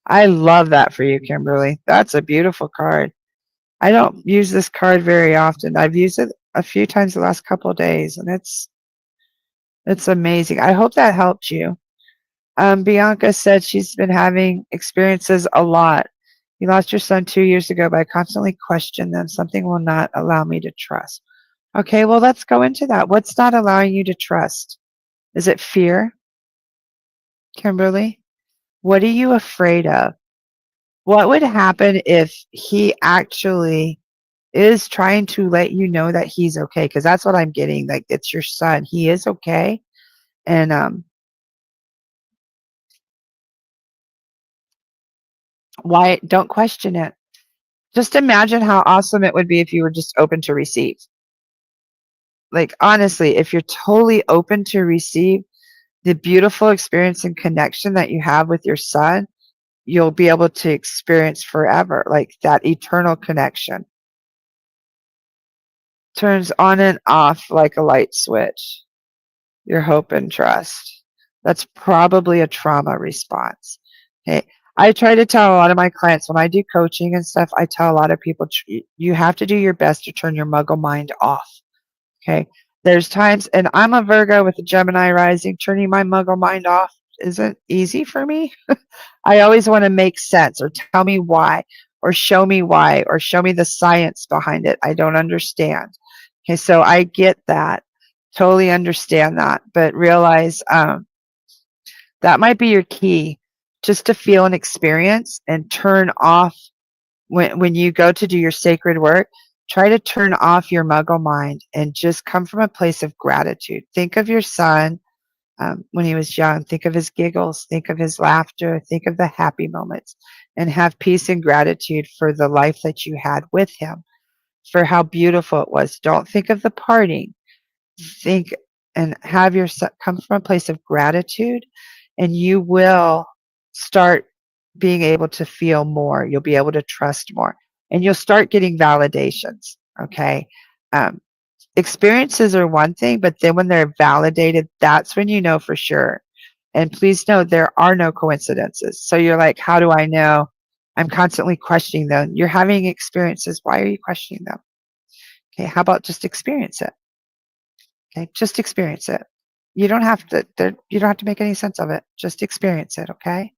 I love that for you, Kimberly. That's a beautiful card. I don't use this card very often. I've used it a few times the last couple of days, and it's amazing. I hope that helped you. Bianca said she's been having experiences a lot. You lost your son 2 years ago, but I constantly question them. Something will not allow me to trust. Okay, well, let's go into that. What's not allowing you to trust? Is it fear, Kimberly? What are you afraid of? What would happen if he actually is trying to let you know that he's okay? Because that's what I'm getting. Like, it's your son. He is okay. And why don't question it? Just imagine how awesome it would be if you were just open to receive. Like, honestly, if you're totally open to receive the beautiful experience and connection that you have with your son, you'll be able to experience forever, like that eternal connection. Turns on and off like a light switch. Your hope and trust. That's probably a trauma response. Okay. I try to tell a lot of my clients when I do coaching and stuff, I tell a lot of people you have to do your best to turn your muggle mind off. Okay. There's times, and I'm a Virgo with a Gemini rising, turning my muggle mind off isn't easy for me. I always want to make sense or tell me why or show me why or show me the science behind it. I don't understand. Okay, so I get that. Totally understand that. But realize that might be your key just to feel an experience and turn off when you go to do your sacred work. Try to turn off your muggle mind and just come from a place of gratitude. Think of your son when he was young. Think of his giggles. Think of his laughter. Think of the happy moments and have peace and gratitude for the life that you had with him, for how beautiful it was. Don't think of the parting. Think and have your son come from a place of gratitude, and you will start being able to feel more. You'll be able to trust more, and you'll start getting validations. Okay. Experiences are one thing, but then when they're validated, that's when you know for sure. And please know there are no coincidences. So you're like, how do I know? I'm constantly questioning them. You're having experiences. Why are you questioning them? Okay, how about just experience it? Okay, just experience it. You don't have to. You don't have to make any sense of it. Just experience it. Okay.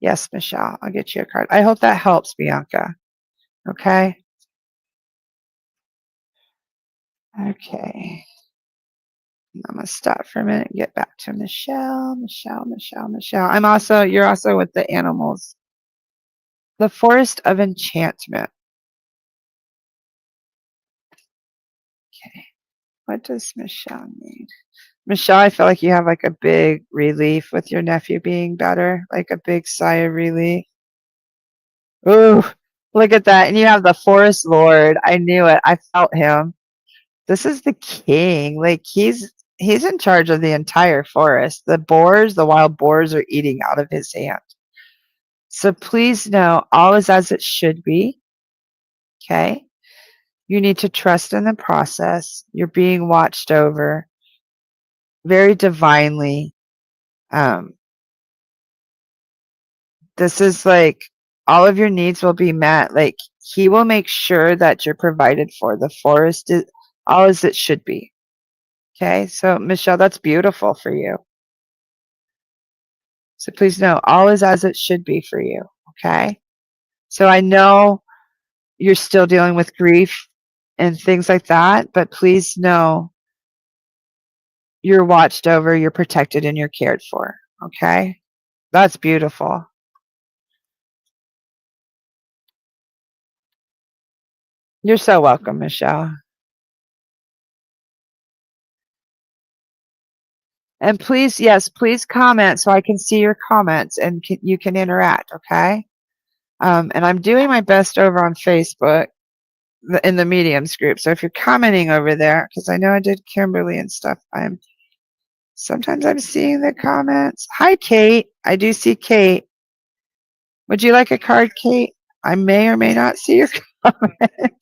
Yes, Michelle. I'll get you a card. I hope that helps, Bianca. Okay. Okay. I'm gonna stop for a minute and get back to Michelle. Michelle. You're also with the animals. The Forest of Enchantment. Okay. What does Michelle need? Michelle, I feel like you have like a big relief with your nephew being better, like a big sigh of relief. Ooh, look at that. And you have the Forest Lord. I knew it. I felt him. This is the king. Like he's in charge of the entire forest. The wild boars are eating out of his hand. So please know all is as it should be. Okay. You need to trust in the process. You're being watched over very divinely. Um, this is like all of your needs will be met. Like he will make sure that you're provided for. The forest is all as it should be. Okay. So Michelle, that's beautiful for you. So please know all is as it should be for you. Okay. So I know you're still dealing with grief and things like that, but please know you're watched over, you're protected, and you're cared for. Okay. That's beautiful. You're so welcome, Michelle. And please, yes, please comment so I can see your comments and you can interact. Okay. And I'm doing my best over on Facebook in the mediums group. So if you're commenting over there, because I know I did Kimberly and stuff, sometimes I'm seeing the comments. Hi, Kate. I do see Kate. Would you like a card, Kate? I may or may not see your comment.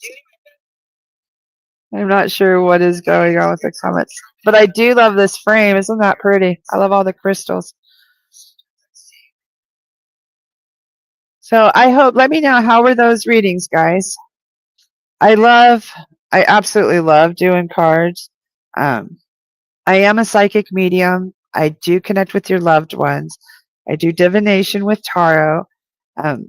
I'm not sure what is going on with the comments, but I do love this frame. Isn't that pretty? I love all the crystals. So I hope, let me know, how were those readings, guys? I absolutely love doing cards. Um, I am a psychic medium. I do connect with your loved ones. I do divination with tarot.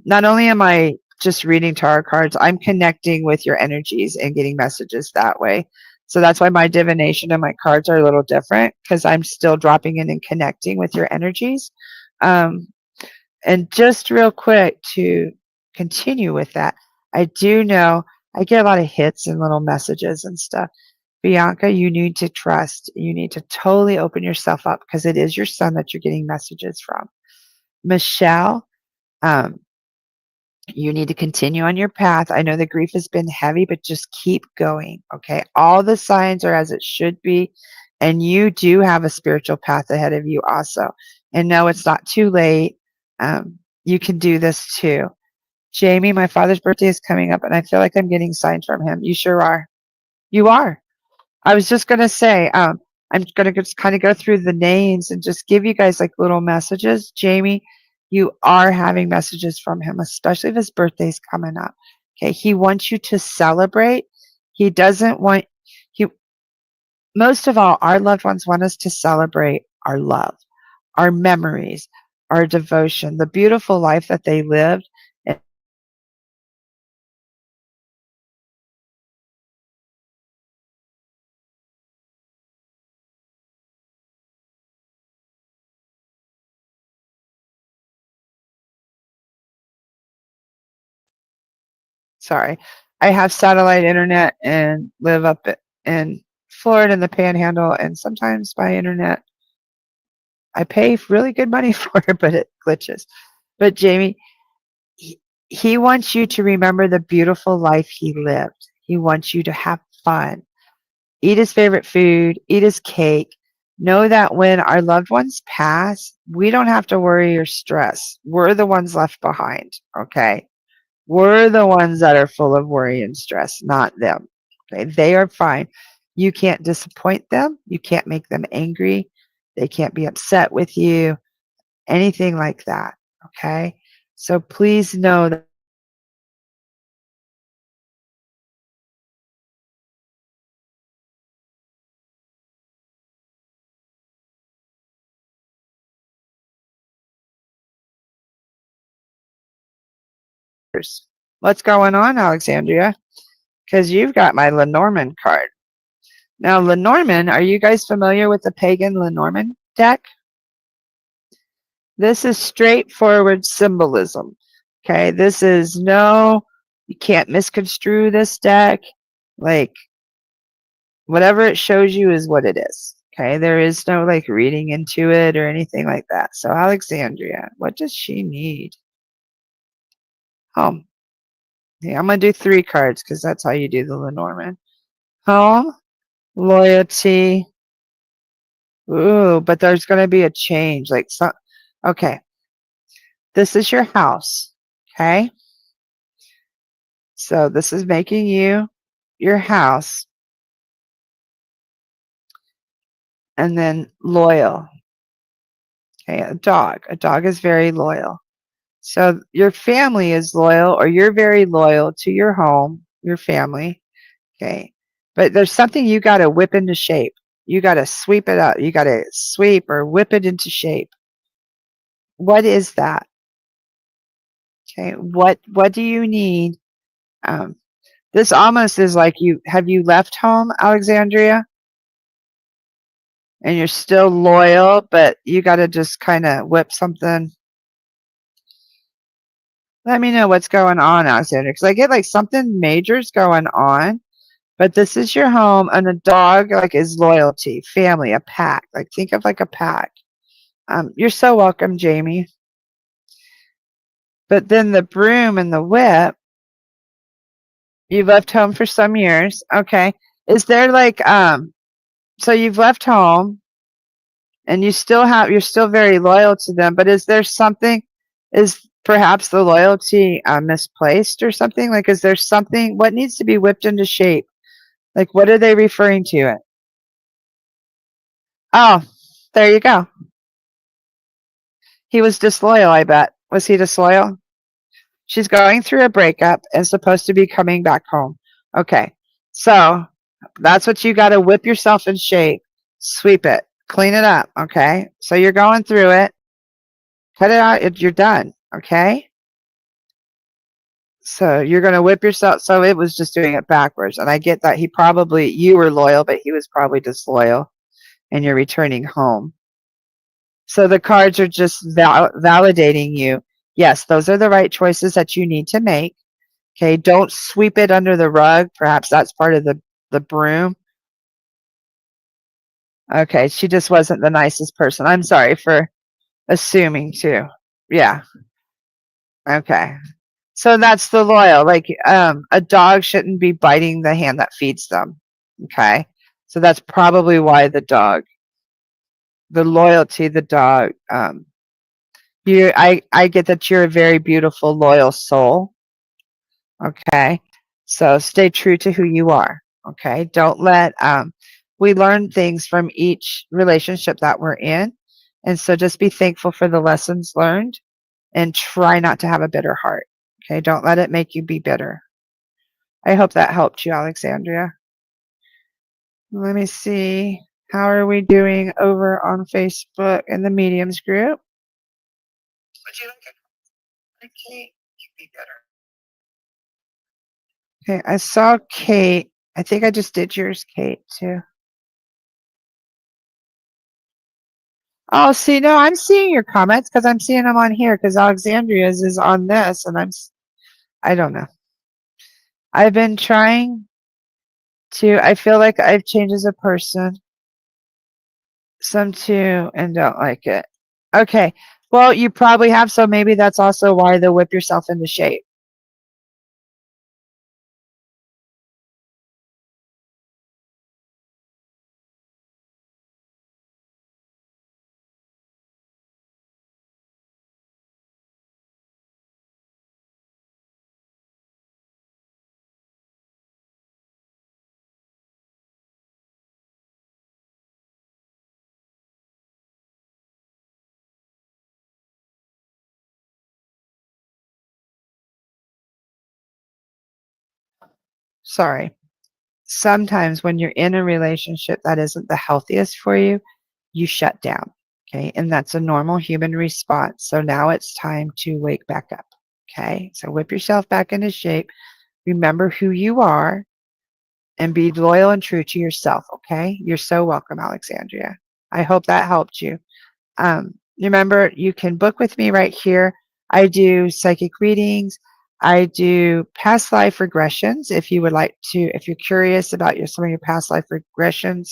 Not only am I just reading tarot cards, I'm connecting with your energies and getting messages that way. So that's why my divination and my cards are a little different, because I'm still dropping in and connecting with your energies. And just real quick to continue with that, I do know I get a lot of hits and little messages and stuff. Bianca, you need to trust. You need to totally open yourself up, because it is your son that you're getting messages from. Michelle, you need to continue on your path. I know the grief has been heavy, but just keep going. Okay. All the signs are as it should be. And you do have a spiritual path ahead of you also. And no, it's not too late. You can do this too. Jamie, my father's birthday is coming up, and I feel like I'm getting signs from him. You sure are. You are. I was just going to say, I'm going to just kind of go through the names and just give you guys like little messages. Jamie, you are having messages from him, especially if his birthday's coming up. Okay. He wants you to celebrate. He doesn't want he most of all, our loved ones want us to celebrate our love, our memories, our devotion, the beautiful life that they lived. Sorry. I have satellite internet and live up in Florida in the Panhandle, and sometimes my internet, I pay really good money for it, but it glitches. But Jamie, he wants you to remember the beautiful life he lived. He wants you to have fun, eat his favorite food, eat his cake. Know that when our loved ones pass, we don't have to worry or stress. We're the ones left behind, okay? We're the ones that are full of worry and stress, not them. Okay? They are fine. You can't disappoint them. You can't make them angry. They can't be upset with you, anything like that. Okay? So please know that what's going on, Alexandria? Because you've got my Lenormand card. Now, Lenormand, are you guys familiar with the pagan Lenormand deck? This is straightforward symbolism. Okay, this is you can't misconstrue this deck. Like, whatever it shows you is what it is. Okay, there is no like reading into it or anything like that. So, Alexandria, what does she need? Home. Yeah, I'm going to do 3 cards because that's how you do the Lenormand. Home, loyalty. Ooh, but there's going to be a change. Okay, this is your house. Okay, so this is making you your house. And then loyal. Okay, a dog. A dog is very loyal. So your family is loyal, or you're very loyal to your home, your family. Okay. But there's something you got to whip into shape. You got to sweep it up. You got to sweep or whip it into shape. What is that? Okay. What do you need? Um, this almost is like have you left home, Alexandria? And you're still loyal, but you got to just kind of whip something. Let me know what's going on, Alexandria, because I get like something major's going on. But this is your home, and a dog like is loyalty, family, a pack. Like think of like a pack. You're so welcome, Jamie. But then the broom and the whip, you've left home for some years. Okay. Is there like so you've left home and you're still very loyal to them, but is there something, is perhaps the loyalty misplaced or something? Like is there something, what needs to be whipped into shape? Like what are they referring to it? Oh, there you go. He was disloyal, I bet. Was he disloyal? She's going through a breakup and supposed to be coming back home. Okay. So that's what you got to whip yourself in shape. Sweep it. Clean it up. Okay. So you're going through it. Cut it out. You're done. Okay. So you're going to whip yourself. So it was just doing it backwards. And I get that you were loyal, but he was probably disloyal and you're returning home. So the cards are just validating you. Yes, those are the right choices that you need to make. Okay, don't sweep it under the rug. Perhaps that's part of the broom. Okay, she just wasn't the nicest person. I'm sorry for assuming too. Yeah. Okay. So that's the loyal. Like a dog shouldn't be biting the hand that feeds them. Okay. So that's probably why the loyalty, the dog, I get that you're a very beautiful, loyal soul. Okay. So stay true to who you are. Okay. Don't let, we learn things from each relationship that we're in. And so just be thankful for the lessons learned and try not to have a bitter heart. Okay. Don't let it make you be bitter. I hope that helped you, Alexandria. Let me see. How are we doing over on Facebook in the mediums group? Would you like Kate? You'd be better. Okay, I saw Kate. I think I just did yours, Kate, too. Oh, see, no, I'm seeing your comments because I'm seeing them on here because Alexandria's is on this, and I don't know. I've been trying I feel like I've changed as a person. Some too, and don't like it. Okay, well, you probably have, so maybe that's also why the whip yourself into shape. sorry. Sometimes when you're in a relationship that isn't the healthiest for you, you shut down. Okay. And that's a normal human response. So now it's time to wake back up. Okay. So whip yourself back into shape. Remember who you are and be loyal and true to yourself. Okay. You're so welcome, Alexandria. I hope that helped you. Remember, you can book with me right here. I do psychic readings. I do past life regressions. If you would like to, if you're curious about some of your past life regressions,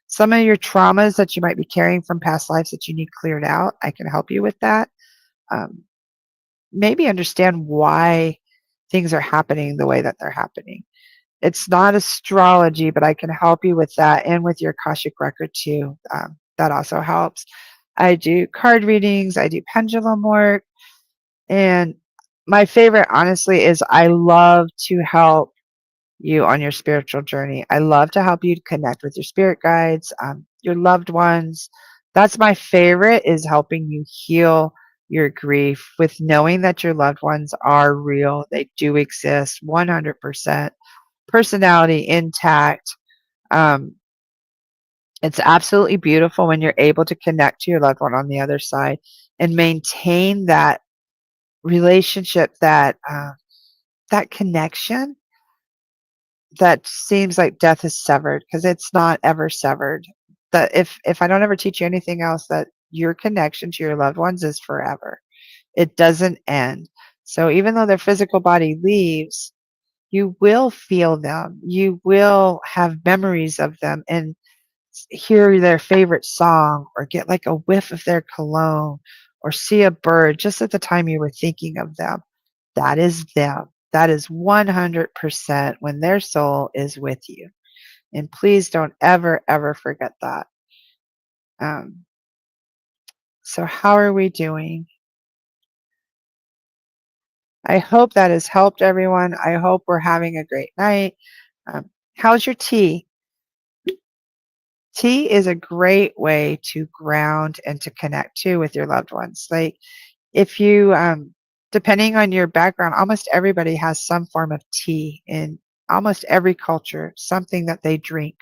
some of your traumas that you might be carrying from past lives that you need cleared out, I can help you with that. Maybe understand why things are happening the way that they're happening. It's not astrology, but I can help you with that and with your Akashic record too. That also helps. I do card readings. I do pendulum work. And my favorite, honestly, is I love to help you on your spiritual journey. I love to help you connect with your spirit guides, your loved ones. That's my favorite, is helping you heal your grief with knowing that your loved ones are real. They do exist 100%. Personality intact. It's absolutely beautiful when you're able to connect to your loved one on the other side and maintain that relationship, that connection that seems like death is severed, because it's not ever severed. That if I don't ever teach you anything else, that your connection to your loved ones is forever. It doesn't end. So even though their physical body leaves, you will feel them. You will have memories of them and hear their favorite song or get like a whiff of their cologne or see a bird just at the time you were thinking of them. That is them. That is 100% when their soul is with you. And please don't ever, ever forget that. So how are we doing? I hope that has helped everyone. I hope we're having a great night. How's your tea? Tea is a great way to ground and to connect too with your loved ones. Like if you, depending on your background, almost everybody has some form of tea in almost every culture, something that they drink.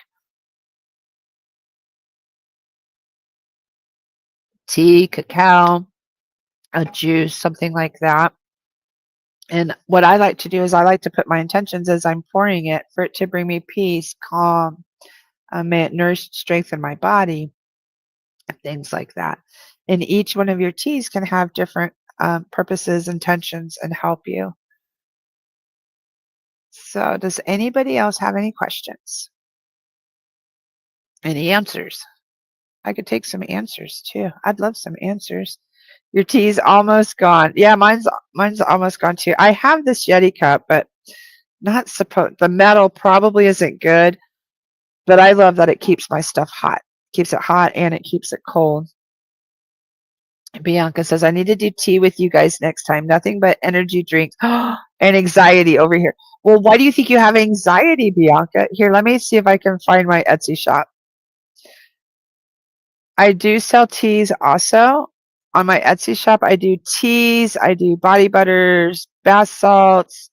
Tea, cacao, a juice, something like that. And what I like to do is I like to put my intentions as I'm pouring it for it to bring me peace, calm, may it nourish, strengthen my body, things like that. And each one of your teas can have different purposes, intentions, and help you. So does anybody else have any questions? Any answers? I could take some answers too. I'd love some answers. Your tea's almost gone. Yeah, mine's almost gone too. I have this Yeti cup, but not supposed. The metal probably isn't good, but I love that it keeps my stuff hot. Keeps it hot and it keeps it cold. Bianca says, I need to do tea with you guys next time. Nothing but energy drinks and anxiety over here. Well, why do you think you have anxiety, Bianca? Here, let me see if I can find my Etsy shop. I do sell teas also. On my Etsy shop, I do teas, I do body butters, bath salts,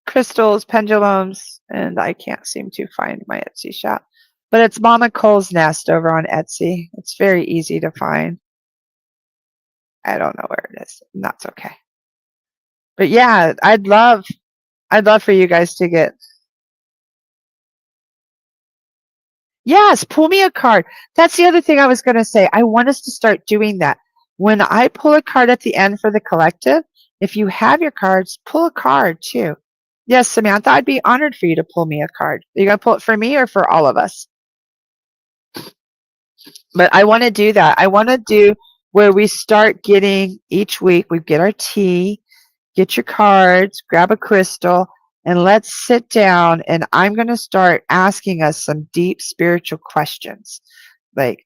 crystals, pendulums, and I can't seem to find my Etsy shop. But it's MamaCole's Nest over on Etsy. It's very easy to find. I don't know where it is, and that's okay. But yeah, I'd love for you guys to get. Yes, pull me a card. That's the other thing I was going to say. I want us to start doing that. When I pull a card at the end for the collective, if you have your cards, pull a card too. Yes, Samantha, I'd be honored for you to pull me a card. Are you going to pull it for me or for all of us? But I want to do that. I want to do where we start getting each week, we get our tea, get your cards, grab a crystal, and let's sit down and I'm going to start asking us some deep spiritual questions. Like,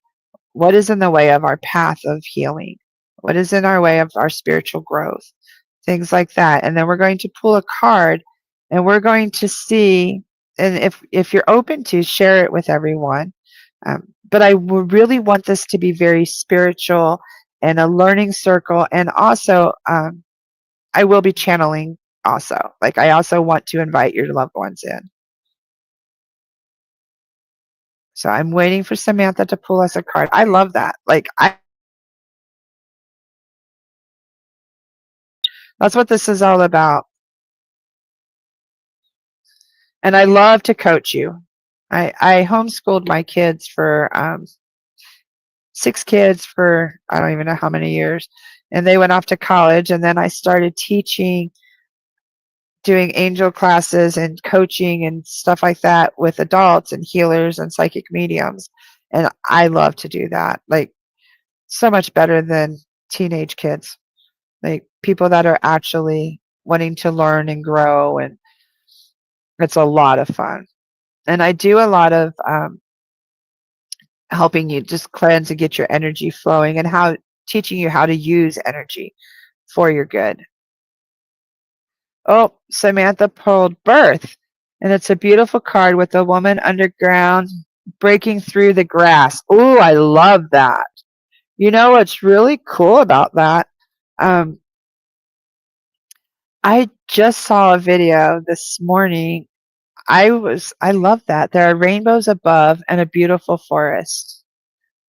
what is in the way of our path of healing? What is in our way of our spiritual growth? Things like that. And then we're going to pull a card and we're going to see, and if you're open to, share it with everyone. But I really want this to be very spiritual and a learning circle. And also, I will be channeling also. Like, I also want to invite your loved ones in. So I'm waiting for Samantha to pull us a card. I love that. Like, that's what this is all about. And I love to coach you. I homeschooled my kids for 6 kids for I don't even know how many years. And they went off to college, and then I started teaching, doing angel classes and coaching and stuff like that with adults and healers and psychic mediums. And I love to do that. Like, so much better than teenage kids. Like, people that are actually wanting to learn and grow, and it's a lot of fun. And I do a lot of helping you just cleanse and get your energy flowing, and how teaching you how to use energy for your good. Oh, Samantha pulled birth, and it's a beautiful card with a woman underground breaking through the grass. Oh, I love that. You know what's really cool about that? I just saw a video this morning. I love that. There are rainbows above and a beautiful forest.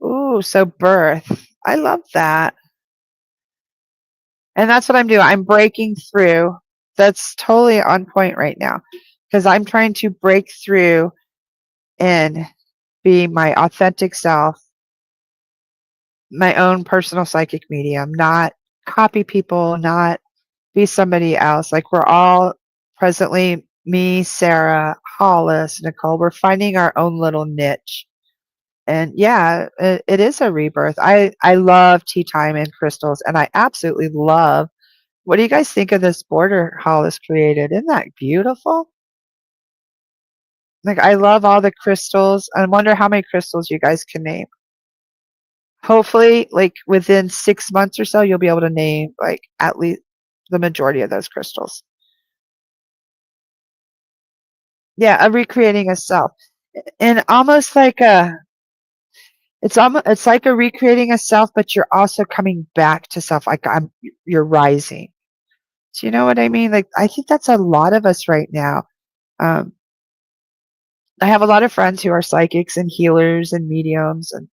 Ooh, so birth. I love that. And that's what I'm doing. I'm breaking through. That's totally on point right now, because I'm trying to break through and be my authentic self, my own personal psychic medium, not copy people, not be somebody else. Like, we're all presently, me, Sarah, Hollis, Nicole, we're finding our own little niche. And yeah, it is a rebirth. I love tea time and crystals, and I absolutely love. What do you guys think of this border Hollis created? Isn't that beautiful? Like, I love all the crystals. I wonder how many crystals you guys can name. Hopefully, like, within 6 months or so, you'll be able to name, like, at least the majority of those crystals. Yeah, recreating a self. And almost like it's like a recreating a self, but you're also coming back to self. Like, you're rising. Do you know what I mean? Like, I think that's a lot of us right now. Um, I have a lot of friends who are psychics and healers and mediums, and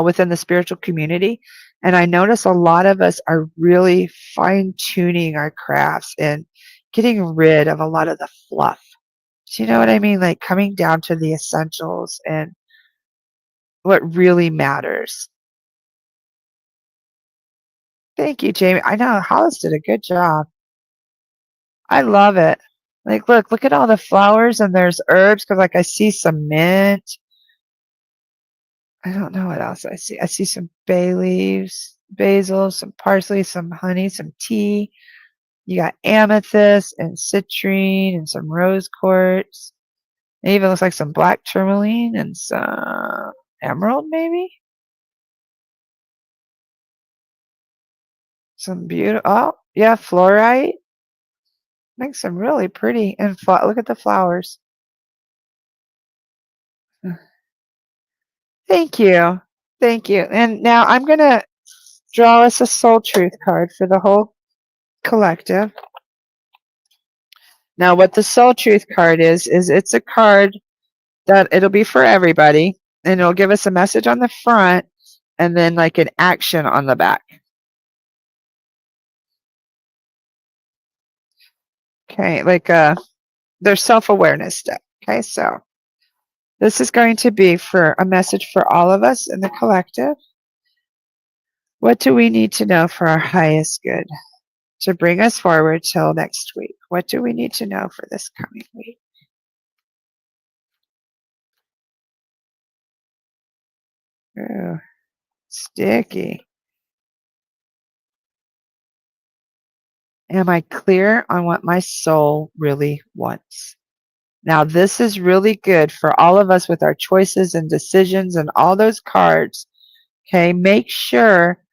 within the spiritual community. And I notice a lot of us are really fine tuning our crafts and getting rid of a lot of the fluff. Do you know what I mean? Like, coming down to the essentials and what really matters. Thank you, Jamie. I know Hollis did a good job. I love it. Like, look at all the flowers, and there's herbs, because, like, I see some mint. I don't know what else I see. I see some bay leaves, basil, some parsley, some honey, some tea. You got amethyst and citrine and some rose quartz. It even looks like some black tourmaline and some emerald, maybe. Some beautiful. Oh, yeah, fluorite. Makes them really pretty. And look at the flowers. Thank you. Thank you. And now I'm going to draw us a soul truth card for the whole collective. Now, what the soul truth card is it's a card that it'll be for everybody, and it'll give us a message on the front and then, like, an action on the back. Okay, like their self-awareness step. Okay, so this is going to be for a message for all of us in the collective. What do we need to know for our highest good to bring us forward till next week? What do we need to know for this coming week? Ooh, sticky. Am I clear on what my soul really wants? Now, this is really good for all of us with our choices and decisions and all those cards. Okay, make sure,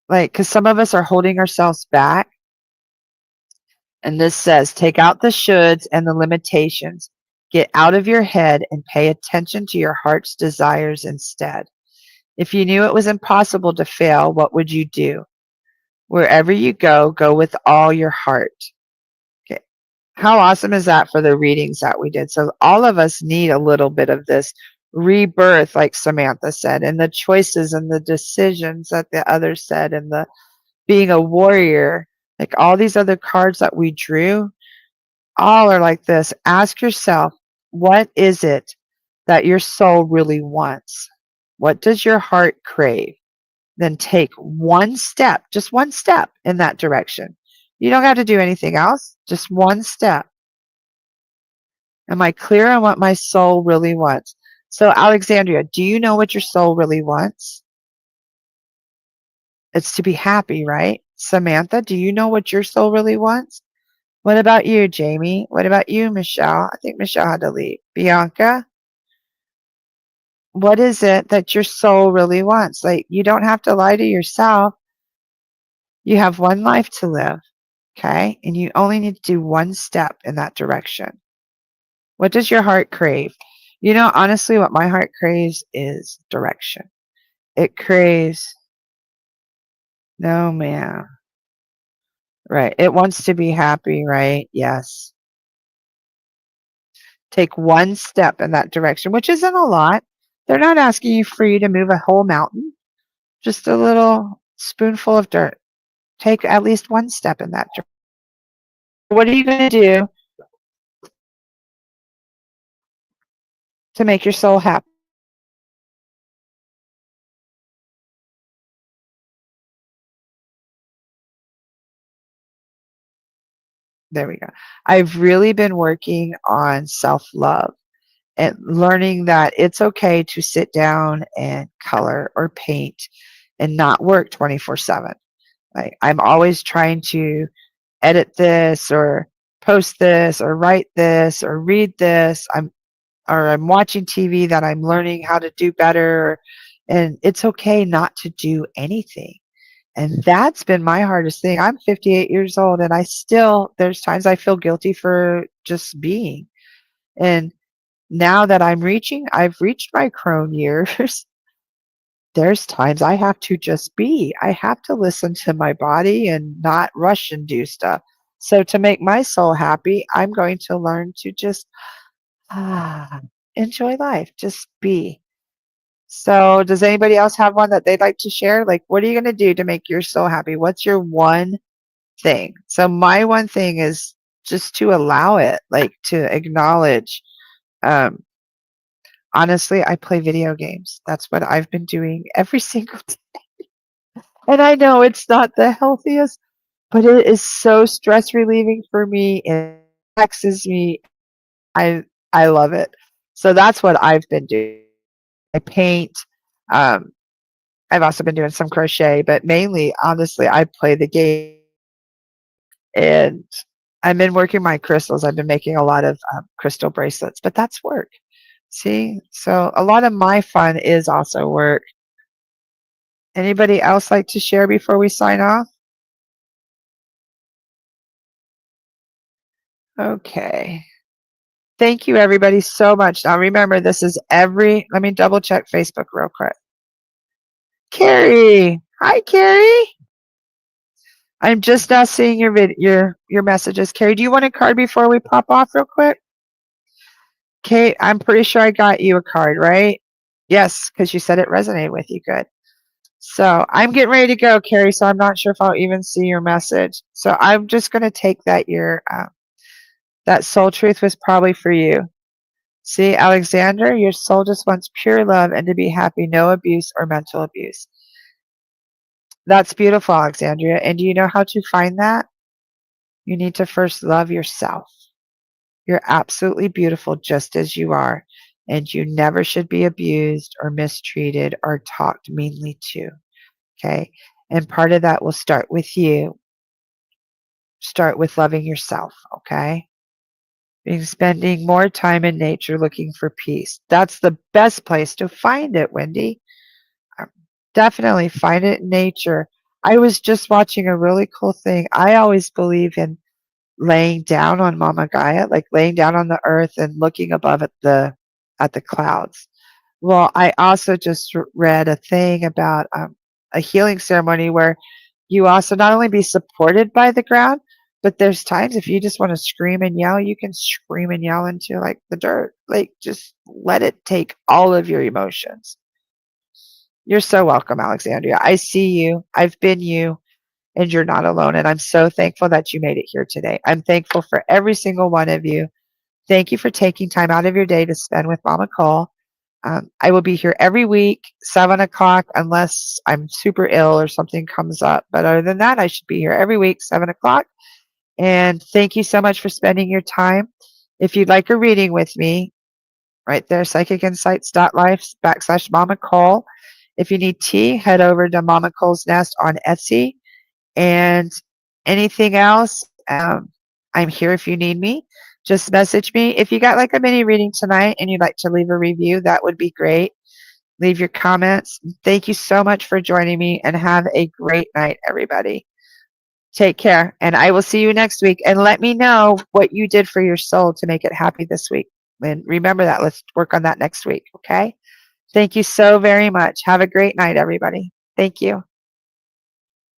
like, because some of us are holding ourselves back. And this says, take out the shoulds and the limitations. Get out of your head and pay attention to your heart's desires instead. If you knew it was impossible to fail, what would you do? Wherever you go, go with all your heart. How awesome is that for the readings that we did? So all of us need a little bit of this rebirth, like Samantha said, and the choices and the decisions that the others said, and the being a warrior, like all these other cards that we drew, all are like this. Ask yourself, what is it that your soul really wants? What does your heart crave? Then take one step, just one step in that direction. You don't have to do anything else, just one step. Am I clear on what my soul really wants? So, Alexandria, do you know what your soul really wants? It's to be happy, right? Samantha, do you know what your soul really wants? What about you, Jamie? What about you, Michelle? I think Michelle had to leave. Bianca, what is it that your soul really wants? Like, you don't have to lie to yourself. You have one life to live, okay? And you only need to do one step in that direction. What does your heart crave? You know, honestly, what my heart craves is direction. It craves, no, man. Right. It wants to be happy, right? Yes. Take one step in that direction, which isn't a lot. They're not asking you for you to move a whole mountain, just a little spoonful of dirt. Take at least one step in that direction. What are you going to do to make your soul happy? There we go. I've really been working on self-love and learning that it's okay to sit down and color or paint and not work 24/7. Like, I'm always trying to edit this or post this or write this or read this. I'm watching TV that I'm learning how to do better, and it's okay not to do anything. And that's been my hardest thing. I'm 58 years old and there's times I feel guilty for just being. And now that I've reached my crone years, there's times I have to just be. I have to listen to my body and not rush and do stuff. So to make my soul happy, I'm going to learn to just ah, enjoy life, just be. So does anybody else have one that they'd like to share? Like, what are you going to do to make your soul happy? What's your one thing? So my one thing is just to allow it, like to acknowledge. Um, Honestly, I play video games. That's what I've been doing every single day. And I know it's not the healthiest, but it is so stress relieving for me. It relaxes me. I I love it. So that's what I've been doing. I paint. Um, I've also been doing some crochet, but mainly, honestly, I play the game. And I've been working my crystals. I've been making a lot of crystal bracelets, but that's work. See? So a lot of my fun is also work. Anybody else like to share before we sign off? Okay. Thank you, everybody, so much. Now, remember, this is let me double check Facebook real quick. Carrie. Hi, Carrie. I'm just now seeing your messages. Carrie, do you want a card before we pop off real quick? Kate, I'm pretty sure I got you a card, right? Yes, because you said it resonated with you. Good. So I'm getting ready to go, Carrie, so I'm not sure if I'll even see your message. So I'm just going to take that that soul truth was probably for you. See, Alexander, your soul just wants pure love and to be happy, no abuse or mental abuse. That's beautiful, Alexandria. And do you know how to find that? You need to first love yourself. You're absolutely beautiful just as you are, and you never should be abused or mistreated or talked meanly to. Okay? And part of that will start with you. Start with loving yourself, okay? Being spending more time in nature looking for peace. That's the best place to find it, Wendy. Definitely find it in nature. I was just watching a really cool thing. I always believe in laying down on Mama Gaia, like laying down on the earth and looking above at the clouds. Well, I also just read a thing about a healing ceremony where you also not only be supported by the ground, But there's times if you just want to scream and yell, you can scream and yell into like the dirt. Like just let it take all of your emotions. You're so welcome, Alexandria. I see you. I've been you, and you're not alone. And I'm so thankful that you made it here today. I'm thankful for every single one of you. Thank you for taking time out of your day to spend with MamaCole. I will be here every week, 7 o'clock, unless I'm super ill or something comes up. But other than that, I should be here every week, 7 o'clock. And thank you so much for spending your time. If you'd like a reading with me, right there, PsychicInsights.Life /MamaCole. If you need tea, head over to MamaCole's Nest on Etsy. And anything else, I'm here if you need me. Just message me. If you got like a mini reading tonight and you'd like to leave a review, that would be great. Leave your comments. Thank you so much for joining me, and have a great night, everybody. Take care, and I will see you next week. And let me know what you did for your soul to make it happy this week. And remember that. Let's work on that next week, okay? Thank you so very much. Have a great night, everybody. Thank you.